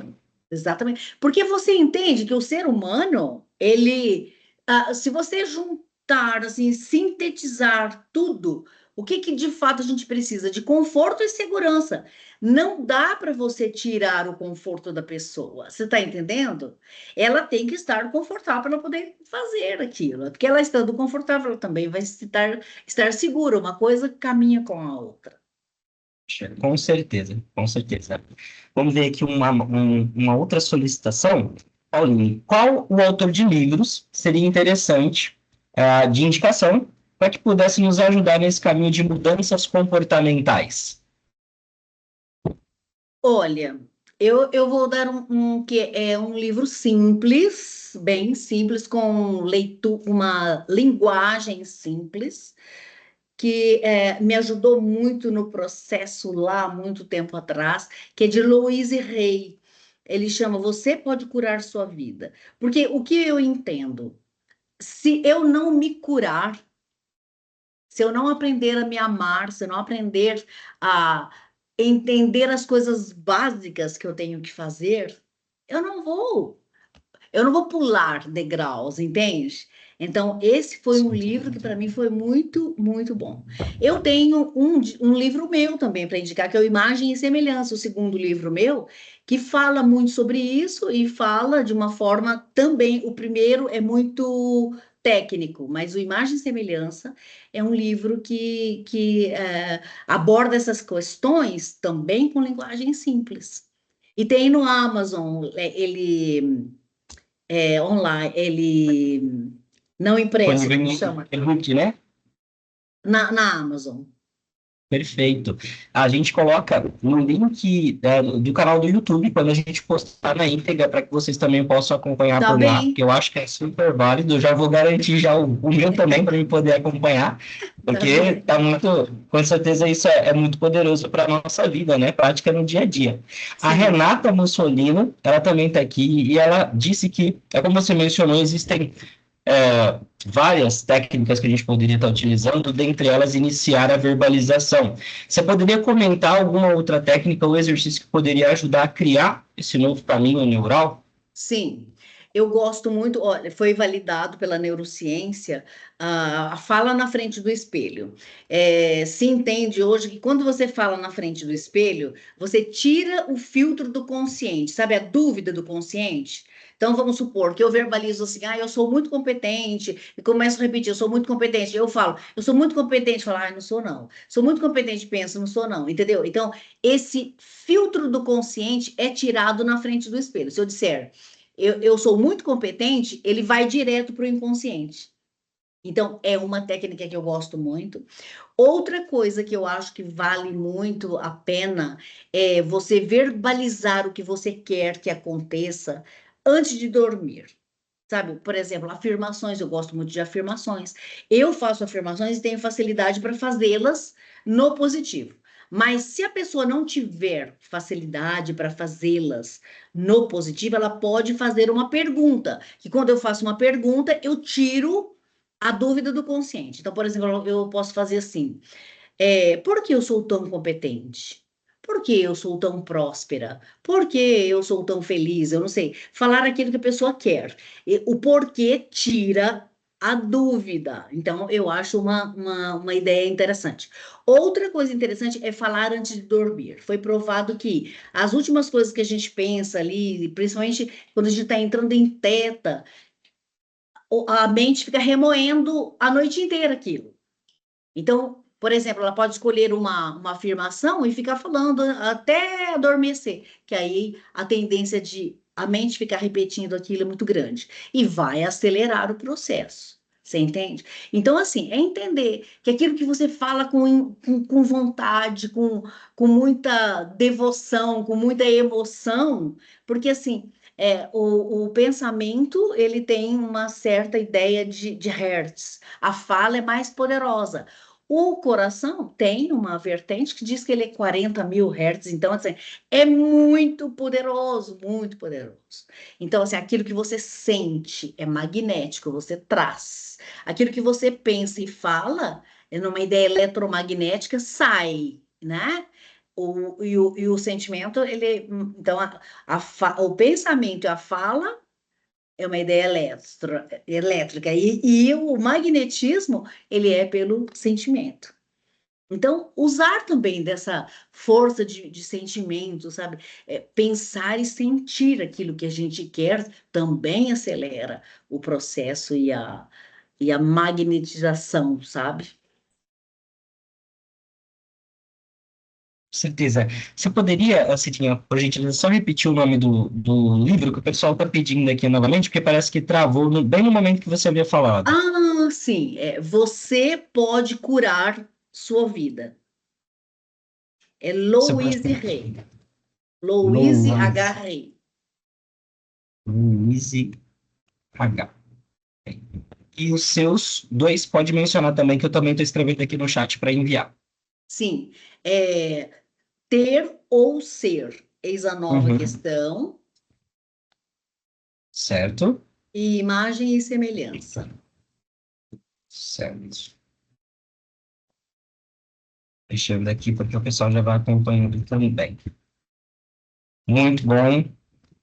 Exatamente. Porque você entende que o ser humano, ele, se você juntar, assim, sintetizar tudo, o que que de fato a gente precisa? De conforto e segurança. Não dá para você tirar o conforto da pessoa. Você está entendendo? Ela tem que estar confortável para poder fazer aquilo. Porque ela estando confortável, ela também vai estar segura. Uma coisa caminha com a outra. Com certeza, com certeza. Vamos ver aqui uma outra solicitação. Paulinho, qual o autor de livros seria interessante, de indicação para que pudesse nos ajudar nesse caminho de mudanças comportamentais? Olha, eu vou dar um que é um livro simples, bem simples, com leitura, uma linguagem simples, que me ajudou muito no processo lá, muito tempo atrás, que é de Louise Hay. Ele chama Você Pode Curar Sua Vida. Porque o que eu entendo? Se eu não me curar, se eu não aprender a me amar, se eu não aprender a entender as coisas básicas que eu tenho que fazer, eu não vou, eu não vou pular degraus, entende? Então, esse foi um livro que para mim foi muito, muito bom. Eu tenho um livro meu também para indicar, que é o Imagem e Semelhança, o segundo livro meu, que fala muito sobre isso e fala de uma forma também. O primeiro é muito técnico, mas o Imagem e Semelhança é um livro que aborda essas questões também com linguagem simples. E tem no Amazon, ele online, ele não impresso, Disponível como em chama? e-book, né? Na Amazon. Perfeito. A gente coloca no link do canal do YouTube, quando a gente postar na íntegra, para que vocês também possam acompanhar Tá por lá, porque bem, eu acho que é super válido. Eu já vou garantir já o meu também para me poder acompanhar, tá porque bem. tá muito, com certeza isso é muito poderoso para a nossa vida, né? Prática no dia a dia. A Sim, Renata Mussolino, ela também está aqui e ela disse que, como você mencionou, existem várias técnicas que a gente poderia estar utilizando, dentre elas iniciar a verbalização. Você poderia comentar alguma outra técnica ou exercício que poderia ajudar a criar esse novo caminho neural? sim. Eu gosto muito, olha, foi validado pela neurociência a fala na frente do espelho. Se entende hoje que quando você fala na frente do espelho, você tira o filtro do consciente, sabe, a dúvida do consciente. Então, vamos supor que eu verbalizo assim, eu sou muito competente, e começo a repetir, eu sou muito competente. Eu falo, eu sou muito competente, falo, não sou não. Sou muito competente, penso, não sou não, entendeu? Então, esse filtro do consciente é tirado na frente do espelho. Se eu disser, eu sou muito competente, ele vai direto para o inconsciente. Então, é uma técnica que eu gosto muito. Outra coisa que eu acho que vale muito a pena é você verbalizar o que você quer que aconteça antes de dormir. Sabe, por exemplo, afirmações, eu gosto muito de afirmações. Eu faço afirmações e tenho facilidade para fazê-las no positivo. Mas se a pessoa não tiver facilidade para fazê-las no positivo, ela pode fazer uma pergunta. Que quando eu faço uma pergunta, eu tiro a dúvida do consciente. Então, por exemplo, eu posso fazer assim: por que eu sou tão competente? Por que eu sou tão próspera? Por que eu sou tão feliz? Eu não sei. Falar aquilo que a pessoa quer. O porquê tira a dúvida. Então, eu acho uma ideia interessante. Outra coisa interessante é falar antes de dormir. Foi provado que as últimas coisas que a gente pensa ali, principalmente quando a gente está entrando em teta, a mente fica remoendo a noite inteira aquilo. Então, por exemplo, ela pode escolher uma afirmação e ficar falando até adormecer, que aí a tendência de a mente ficar repetindo aquilo é muito grande e vai acelerar o processo. Você entende? Então, assim, é entender que aquilo que você fala com vontade, com muita devoção, com muita emoção, porque assim, o pensamento, ele tem uma certa ideia de hertz. A fala é mais poderosa. O coração tem uma vertente que diz que ele é 40 mil hertz, então, assim, é muito poderoso, muito poderoso. Então, assim, aquilo que você sente é magnético, você traz. Aquilo que você pensa e fala, é numa ideia eletromagnética, sai, né? E o sentimento, então, o pensamento e a fala é uma ideia elétrica, e o magnetismo, ele é pelo sentimento. Então, usar também dessa força de sentimento, sabe? Pensar e sentir aquilo que a gente quer também acelera o processo e a magnetização, sabe? Certeza. Você poderia, Cidinha, por gentileza, só repetir o nome do livro que o pessoal está pedindo aqui novamente, porque parece que travou bem no momento que você havia falado. Ah, sim, você pode curar sua vida. É Você pode Louise repetir. Hay. Louise H. Louise, Hay. Louise H. E os seus dois pode mencionar também, que eu também estou escrevendo aqui no chat para enviar. Sim, ter ou ser, eis a nova Uhum. questão, Certo? e imagem e semelhança. Certo. Deixando aqui porque o pessoal já vai acompanhando também. Muito bom.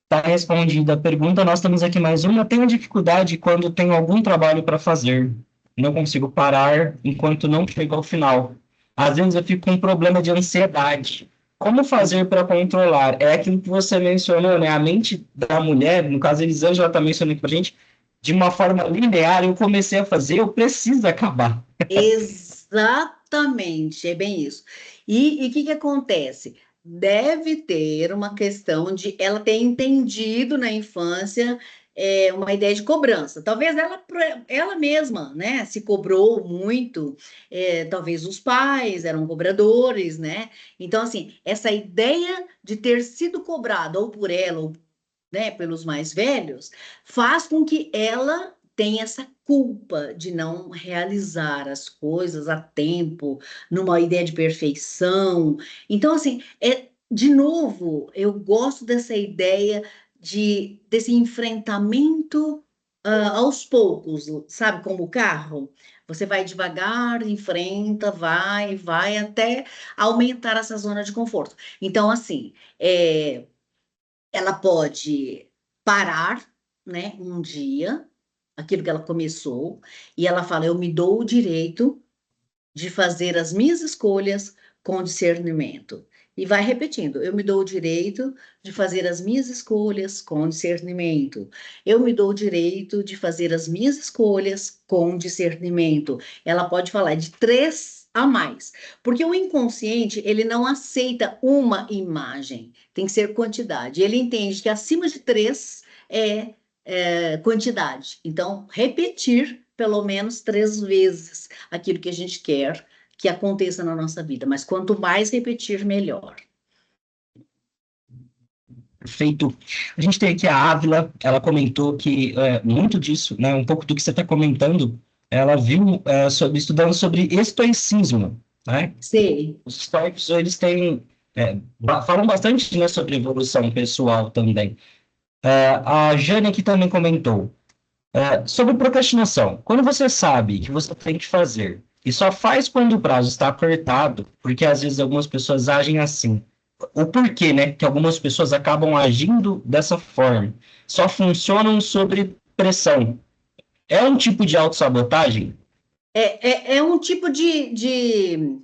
Está respondida a pergunta. Nós temos aqui mais uma. Tenho dificuldade quando tenho algum trabalho para fazer. Não consigo parar enquanto não chego ao final. Às vezes eu fico com um problema de ansiedade. Como fazer para controlar? É aquilo que você mencionou, né? A mente da mulher, no caso, a Elisângela está mencionando aqui para a gente, de uma forma linear, eu comecei a fazer, eu preciso acabar. Exatamente, é bem isso. E o que que acontece? Deve ter uma questão de ela ter entendido na infância uma ideia de cobrança. Talvez ela mesma, né, se cobrou muito. Talvez os pais eram cobradores, né? Então, assim, essa ideia de ter sido cobrada ou por ela ou, né, pelos mais velhos, faz com que ela tenha essa culpa de não realizar as coisas a tempo, numa ideia de perfeição. Então, assim, de novo, eu gosto dessa ideia desse enfrentamento aos poucos, sabe, como o carro. Você vai devagar, enfrenta, vai até aumentar essa zona de conforto. Então, assim, ela pode parar, né, um dia, aquilo que ela começou, e ela fala: eu me dou o direito de fazer as minhas escolhas com discernimento. E vai repetindo: eu me dou o direito de fazer as minhas escolhas com discernimento. Eu me dou o direito de fazer as minhas escolhas com discernimento. Ela pode falar de três a mais, porque o inconsciente, ele não aceita uma imagem, tem que ser quantidade. Ele entende que acima de três é quantidade. Então, repetir pelo menos três vezes aquilo que a gente quer que aconteça na nossa vida, mas quanto mais repetir, melhor. Perfeito. A gente tem aqui a Ávila, ela comentou que muito disso, né, um pouco do que você está comentando, ela viu estudando sobre estoicismo, né? Sei. Os estoicos, eles têm, falam bastante, né, sobre evolução pessoal também. A Jane aqui também comentou sobre procrastinação. Quando você sabe que você tem que fazer e só faz quando o prazo está apertado, porque às vezes algumas pessoas agem assim. O porquê, né? Que algumas pessoas acabam agindo dessa forma. Só funcionam sob pressão. É um tipo de autossabotagem? É um tipo de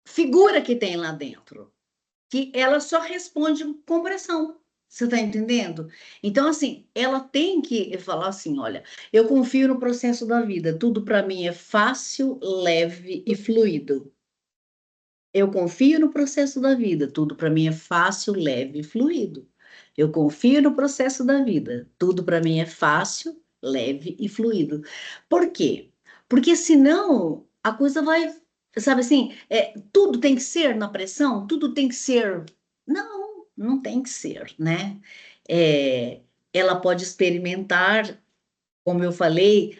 figura que tem lá dentro, que ela só responde com pressão. Você está entendendo? Então, assim, ela tem que falar assim: olha, eu confio no processo da vida, tudo para mim é fácil, leve e fluido. Eu confio no processo da vida, tudo para mim é fácil, leve e fluido. Eu confio no processo da vida, tudo para mim é fácil, leve e fluido. Por quê? Porque senão a coisa sabe assim, tudo tem que ser na pressão, tudo tem que ser. Não. não tem que ser, né? É, ela pode experimentar, como eu falei,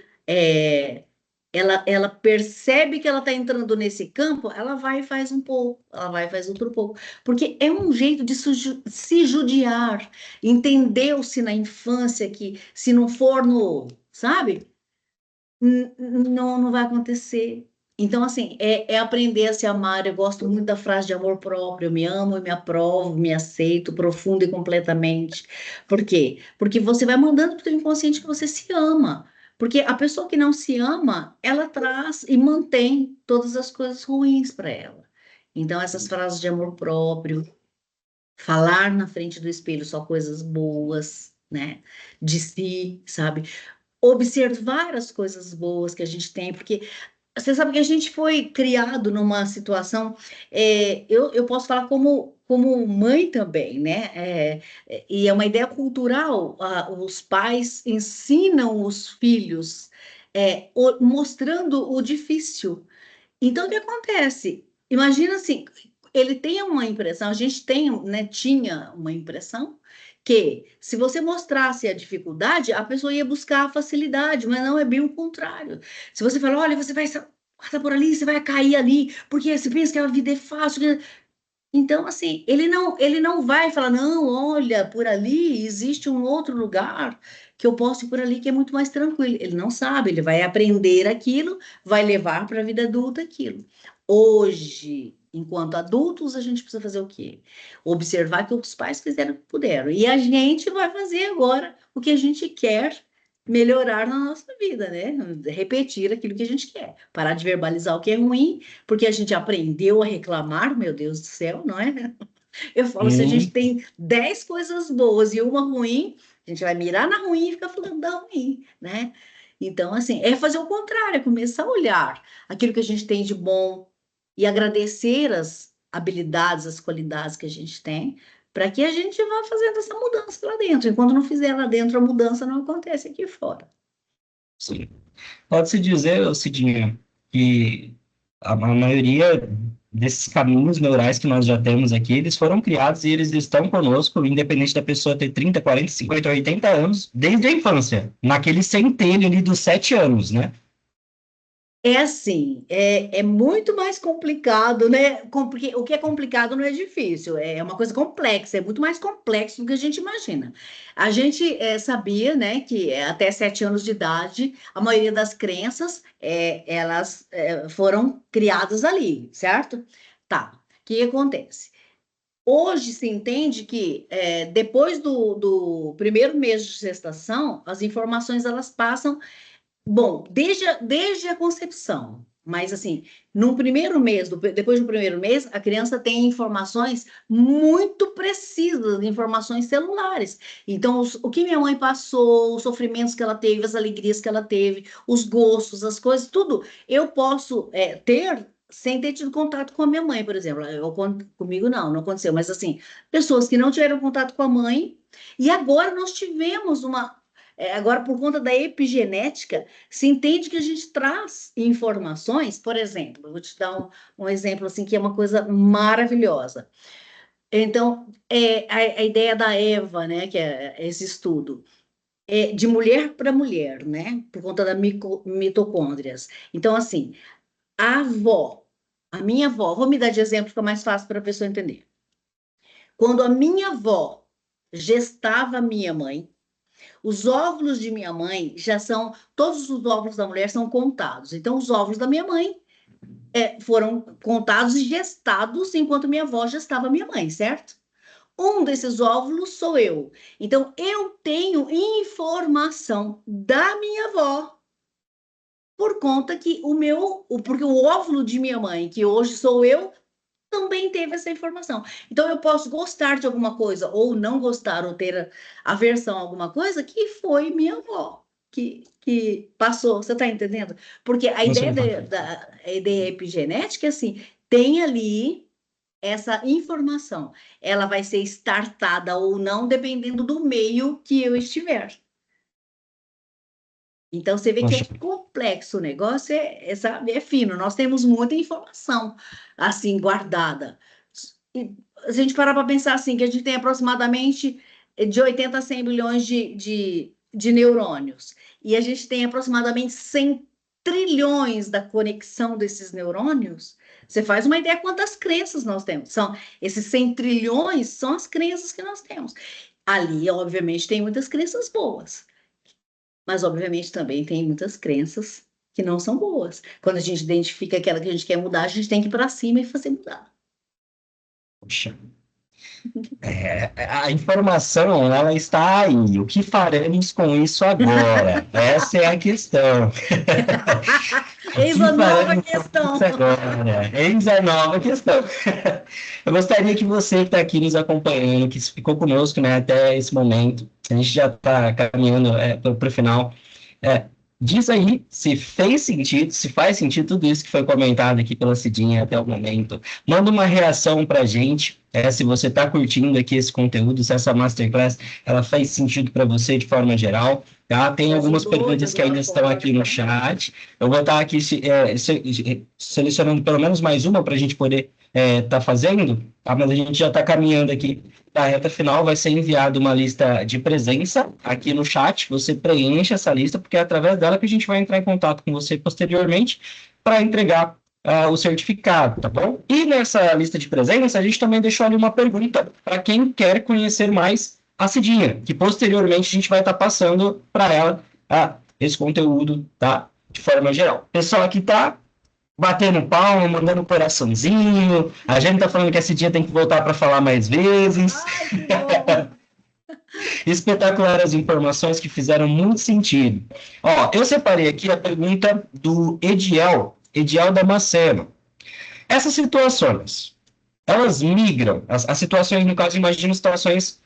ela percebe que ela está entrando nesse campo, ela vai e faz um pouco, ela vai e faz outro pouco, porque é um jeito de se judiar. Entendeu-se na infância que se não for no, sabe? Não, não vai acontecer. Então, assim, é aprender a se amar. Eu gosto muito da frase de amor próprio. Eu me amo, eu me aprovo, me aceito profundo e completamente. Por quê? Porque você vai mandando para o teu inconsciente que você se ama. Porque a pessoa que não se ama, ela traz e mantém todas as coisas ruins para ela. Então, essas frases de amor próprio, falar na frente do espelho só coisas boas, né? De si, sabe? Observar as coisas boas que a gente tem, porque você sabe que a gente foi criado numa situação, eu posso falar como mãe também, né? E é uma ideia cultural, os pais ensinam os filhos, mostrando o difícil. Então, o que acontece? Imagina assim, ele tem uma impressão, a gente tem, né, tinha uma impressão que se você mostrasse a dificuldade, a pessoa ia buscar a facilidade, mas não é bem o contrário. Se você fala, olha, você vai passar por ali, você vai cair ali, porque você pensa que a vida é fácil. Então, assim, ele não vai falar, não, olha, por ali existe um outro lugar que eu posso ir por ali que é muito mais tranquilo. Ele não sabe, ele vai aprender aquilo, vai levar para a vida adulta aquilo. Hoje, enquanto adultos, a gente precisa fazer o quê? Observar que os pais fizeram o que puderam. E a gente vai fazer agora o que a gente quer melhorar na nossa vida, né? Repetir aquilo que a gente quer. Parar de verbalizar o que é ruim porque a gente aprendeu a reclamar, meu Deus do céu, não é? Eu falo, se a gente Sim, tem 10 coisas boas e uma ruim, a gente vai mirar na ruim e ficar falando da ruim, né? Então, assim, é fazer o contrário, é começar a olhar aquilo que a gente tem de bom e agradecer as habilidades, as qualidades que a gente tem, para que a gente vá fazendo essa mudança lá dentro. Enquanto não fizer lá dentro, a mudança não acontece aqui fora. sim. Pode-se dizer, Cidinha, que a maioria desses caminhos neurais que nós já temos aqui, eles foram criados e eles estão conosco, independente da pessoa ter 30, 40, 50, 80 anos, desde a infância, naquele centênio ali dos 7 anos, né? É assim, é muito mais complicado, né? Porque o que é complicado não é difícil, é uma coisa complexa, é muito mais complexo do que a gente imagina. A gente sabia, né, que até 7 anos de idade, a maioria das crenças, elas foram criadas ali, certo? Tá, o que acontece? Hoje se entende que depois do primeiro mês de gestação, as informações elas passam. Bom, desde a concepção, mas assim, no primeiro mês, depois do primeiro mês, a criança tem informações muito precisas, informações celulares. Então, o que minha mãe passou, os sofrimentos que ela teve, as alegrias que ela teve, os gostos, as coisas, tudo, eu posso ter sem ter tido contato com a minha mãe, por exemplo. Comigo não aconteceu, mas assim, pessoas que não tiveram contato com a mãe, e agora nós tivemos agora, por conta da epigenética, se entende que a gente traz informações, por exemplo, eu vou te dar um exemplo assim que é uma coisa maravilhosa. Então, a ideia da Eva, né, que é esse estudo, é de mulher para mulher, né, por conta das mitocôndrias. Então, assim, a avó, a minha avó, vou me dar de exemplo, fica mais fácil para a pessoa entender. Quando a minha avó gestava a minha mãe, os óvulos de minha mãe já são, todos os óvulos da mulher são contados. Então, os óvulos da minha mãe foram contados e gestados enquanto minha avó gestava minha mãe, certo? Um desses óvulos sou eu. Então, eu tenho informação da minha avó por conta que porque o óvulo de minha mãe, que hoje sou eu, também teve essa informação. Então, eu posso gostar de alguma coisa, ou não gostar, ou ter aversão a alguma coisa, que foi minha avó que passou. Você está entendendo? Porque a Não sei. ideia a ideia epigenética é assim: tem ali essa informação. Ela vai ser startada ou não, dependendo do meio que eu estiver. Então, você vê que é Poxa, complexo o negócio, sabe, é fino. Nós temos muita informação assim guardada. a gente parar para pensar assim, que a gente tem aproximadamente de 80 a 100 bilhões de neurônios, e a gente tem aproximadamente 100 trilhões da conexão desses neurônios, você faz uma ideia quantas crenças nós temos. Esses 100 trilhões são as crenças que nós temos. Ali, obviamente, tem muitas crenças boas, mas, obviamente, também tem muitas crenças que não são boas. Quando a gente identifica aquela que a gente quer mudar, a gente tem que ir para cima e fazer mudar. Poxa, a informação, ela está aí. O que faremos com isso agora? Essa é a questão. O Eis que a nova faremos com questão. isso agora? Eis a nova questão. Eu gostaria que você que está aqui nos acompanhando, que ficou conosco, né, até esse momento, a gente já está caminhando para o final, é, diz aí se fez sentido, se faz sentido tudo isso que foi comentado aqui pela Cidinha até o momento. Manda uma reação para a gente, se você está curtindo aqui esse conteúdo, se essa masterclass ela faz sentido para você de forma geral. Tá? Tem algumas perguntas que ainda estão aqui no chat. Eu vou estar aqui selecionando pelo menos mais uma para a gente poder tá fazendo, tá? Mas a gente já está caminhando aqui para a reta final, vai ser enviada uma lista de presença aqui no chat, você preenche essa lista, porque é através dela que a gente vai entrar em contato com você posteriormente para entregar o certificado, tá bom? E nessa lista de presença, a gente também deixou ali uma pergunta para quem quer conhecer mais a Cidinha, que posteriormente a gente vai estar passando para ela esse conteúdo, tá? De forma geral. O pessoal aqui tá batendo palma, mandando coraçãozinho. A gente tá falando que esse dia tem que voltar para falar mais vezes. Ai, que bom! Espetacular as informações que fizeram muito sentido. Ó, eu separei aqui a pergunta do Ediel Damasceno. Essas situações, elas migram, as situações, no caso, imagino situações,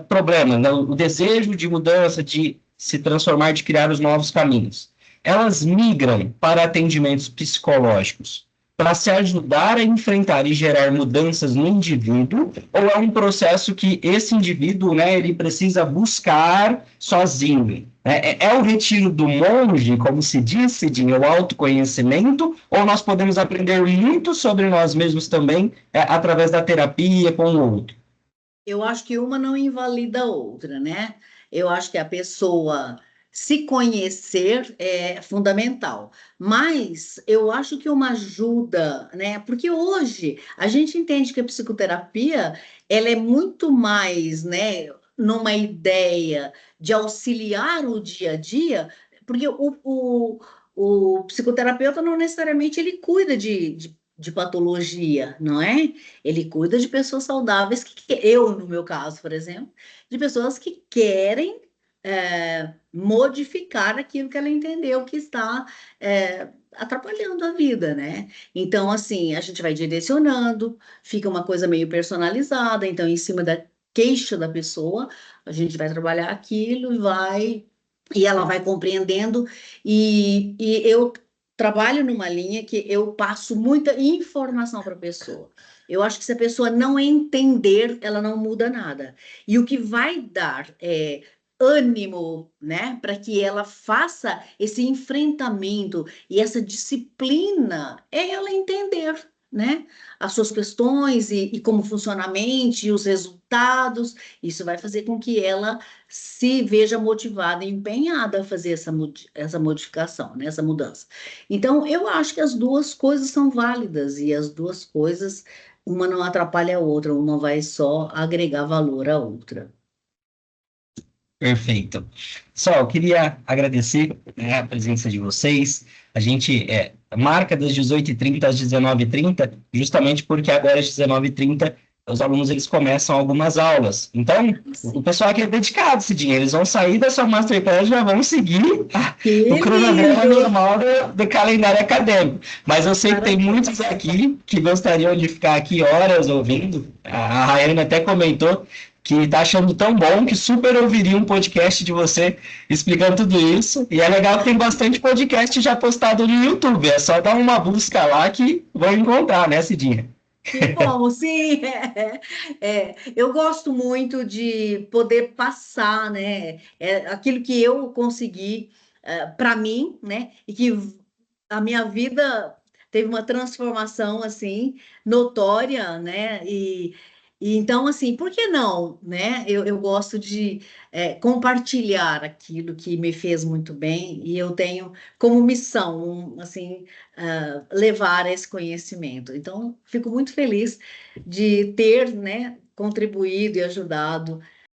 problemas, né? O desejo de mudança, de se transformar, de criar os novos caminhos. Elas migram para atendimentos psicológicos para se ajudar a enfrentar e gerar mudanças no indivíduo, ou é um processo que esse indivíduo, né, ele precisa buscar sozinho? É o retiro do monge, como se disse, de o autoconhecimento, ou nós podemos aprender muito sobre nós mesmos também, através da terapia com o outro? Eu acho que uma não invalida a outra, né? Eu acho que a pessoa se conhecer é fundamental, mas eu acho que uma ajuda, né? Porque hoje a gente entende que a psicoterapia ela é muito mais, né? Numa ideia de auxiliar o dia a dia, porque o psicoterapeuta não necessariamente ele cuida de patologia, não é? Ele cuida de pessoas saudáveis, eu, no meu caso, por exemplo, de pessoas que querem modificar aquilo que ela entendeu que está atrapalhando a vida, né? Então, assim, a gente vai direcionando, fica uma coisa meio personalizada, então, em cima da queixa da pessoa, a gente vai trabalhar aquilo e ela vai compreendendo, e eu trabalho numa linha que eu passo muita informação para a pessoa. Eu acho que se a pessoa não entender, ela não muda nada. E o que vai dar ânimo, né, para que ela faça esse enfrentamento e essa disciplina é ela entender, né, as suas questões e como funciona a mente, e os resultados. Isso vai fazer com que ela se veja motivada e empenhada a fazer essa modificação, né, essa mudança. Então, eu acho que as duas coisas são válidas e as duas coisas, uma não atrapalha a outra, uma vai só agregar valor à outra. Perfeito. Pessoal, eu queria agradecer, né, a presença de vocês. A gente marca das 18h30 às 19h30, justamente porque agora às 19h30 os alunos eles começam algumas aulas. Então, o Sim. pessoal aqui é dedicado, Cidinha. Eles vão sair da sua masterclass e já vão seguir o Que cronograma lindo! normal do calendário acadêmico. Mas eu sei que tem Maravilha. muitos aqui que gostariam de ficar aqui horas ouvindo. A Rayane até comentou que está achando tão bom que super ouviria um podcast de você explicando tudo isso. E é legal que tem bastante podcast já postado no YouTube. É só dar uma busca lá que vão encontrar, né, Cidinha? Que bom, sim. Eu gosto muito de poder passar, né, aquilo que eu consegui para mim, né, e que a minha vida teve uma transformação assim notória, né, E então, assim, por que não, né? Eu gosto de compartilhar aquilo que me fez muito bem e eu tenho como missão, assim, levar esse conhecimento. Então, fico muito feliz de ter, né, contribuído e ajudado